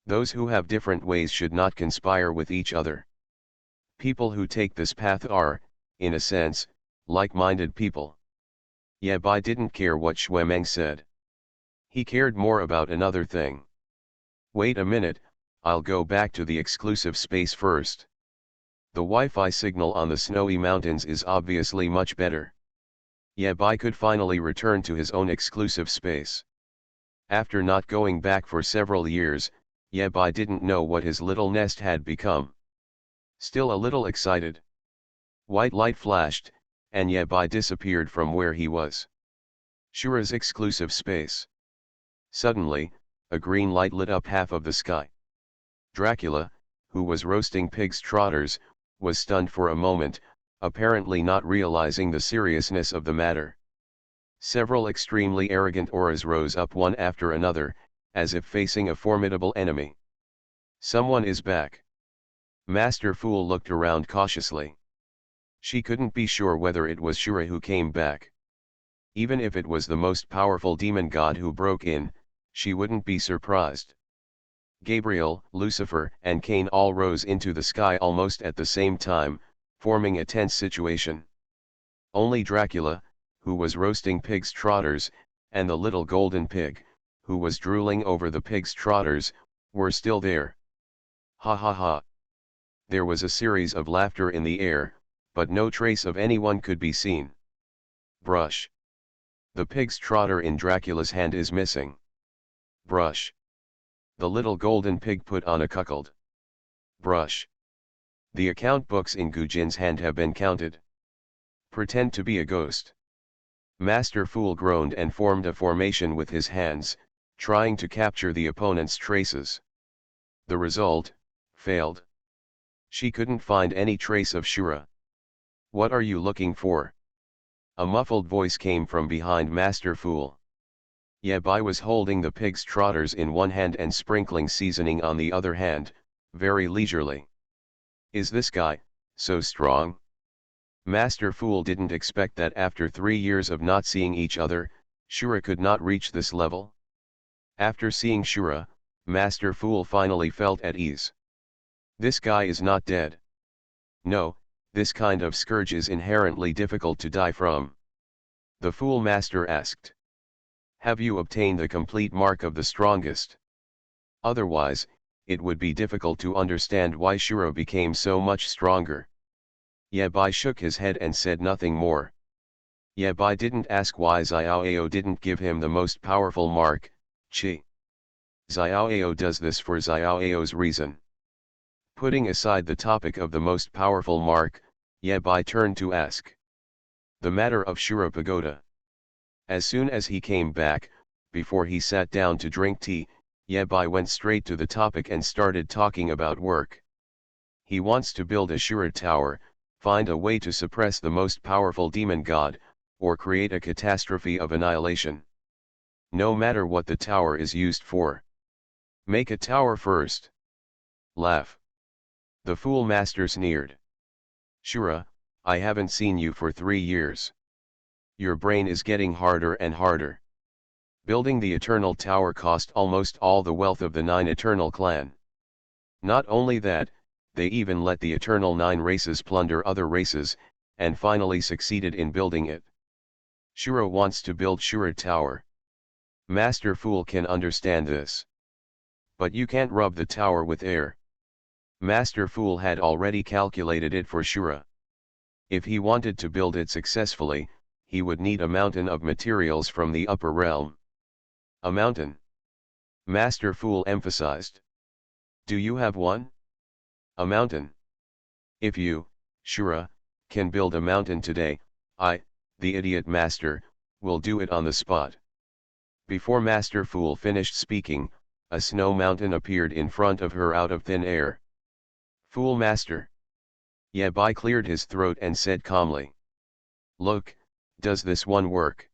Those who have different ways should not conspire with each other. People who take this path are, in a sense, like-minded people. Ye Bai didn't care what Xuemeng said. He cared more about another thing. Wait a minute, I'll go back to the exclusive space first. The Wi-Fi signal on the snowy mountains is obviously much better. Ye Bai could finally return to his own exclusive space. After not going back for several years, Ye Bai didn't know what his little nest had become. Still a little excited. White light flashed, and Ye Bai disappeared from where he was. Shura's exclusive space. Suddenly, a green light lit up half of the sky. Dracula, who was roasting pig's trotters, was stunned for a moment, apparently not realizing the seriousness of the matter. Several extremely arrogant auras rose up one after another, as if facing a formidable enemy. Someone is back. Master Fool looked around cautiously. She couldn't be sure whether it was Shura who came back. Even if it was the most powerful demon god who broke in, she wouldn't be surprised. Gabriel, Lucifer, and Cain all rose into the sky almost at the same time, forming a tense situation. Only Dracula, who was roasting pig's trotters, and the little golden pig, who was drooling over the pig's trotters, were still there. Ha ha ha. There was a series of laughter in the air, but no trace of anyone could be seen. Brush. The pig's trotter in Dracula's hand is missing. Brush. The little golden pig put on a cuckold. Brush. The account books in Gujin's hand have been counted. Pretend to be a ghost. Master Fool groaned and formed a formation with his hands, trying to capture the opponent's traces. The result, failed. She couldn't find any trace of Shura. What are you looking for? A muffled voice came from behind Master Fool. Yabai was holding the pig's trotters in one hand and sprinkling seasoning on the other hand, very leisurely. Is this guy so strong? Master Fool didn't expect that after 3 years of not seeing each other, Shura could not reach this level. After seeing Shura, Master Fool finally felt at ease. This guy is not dead. No, this kind of scourge is inherently difficult to die from. The Fool Master asked. Have you obtained the complete mark of the strongest? Otherwise, it would be difficult to understand why Shura became so much stronger. Yabai shook his head and said nothing more. Yabai didn't ask why Xiaoao didn't give him the most powerful mark, Qi. Xiaoao does this for Xiaoao's reason. Putting aside the topic of the most powerful mark, Yabai turned to ask. The matter of Shura Pagoda. As soon as he came back, before he sat down to drink tea, Yabai went straight to the topic and started talking about work. He wants to build a Shura tower, find a way to suppress the most powerful demon god, or create a catastrophe of annihilation. No matter what the tower is used for. Make a tower first. Laugh. The Fool Master sneered. Shura, I haven't seen you for 3 years. Your brain is getting harder and harder. Building the Eternal Tower cost almost all the wealth of the 9 Eternal clan. Not only that, they even let the Eternal 9 races plunder other races, and finally succeeded in building it. Shura wants to build Shura Tower. Master Fool can understand this. But you can't rub the tower with air. Master Fool had already calculated it for Shura. If he wanted to build it successfully, he would need a mountain of materials from the upper realm. A mountain. Master Fool emphasized. Do you have one? A mountain. If you, Shura, can build a mountain today, I, the idiot master, will do it on the spot. Before Master Fool finished speaking, a snow mountain appeared in front of her out of thin air. Fool Master. Yabai cleared his throat and said calmly. Look, does this one work?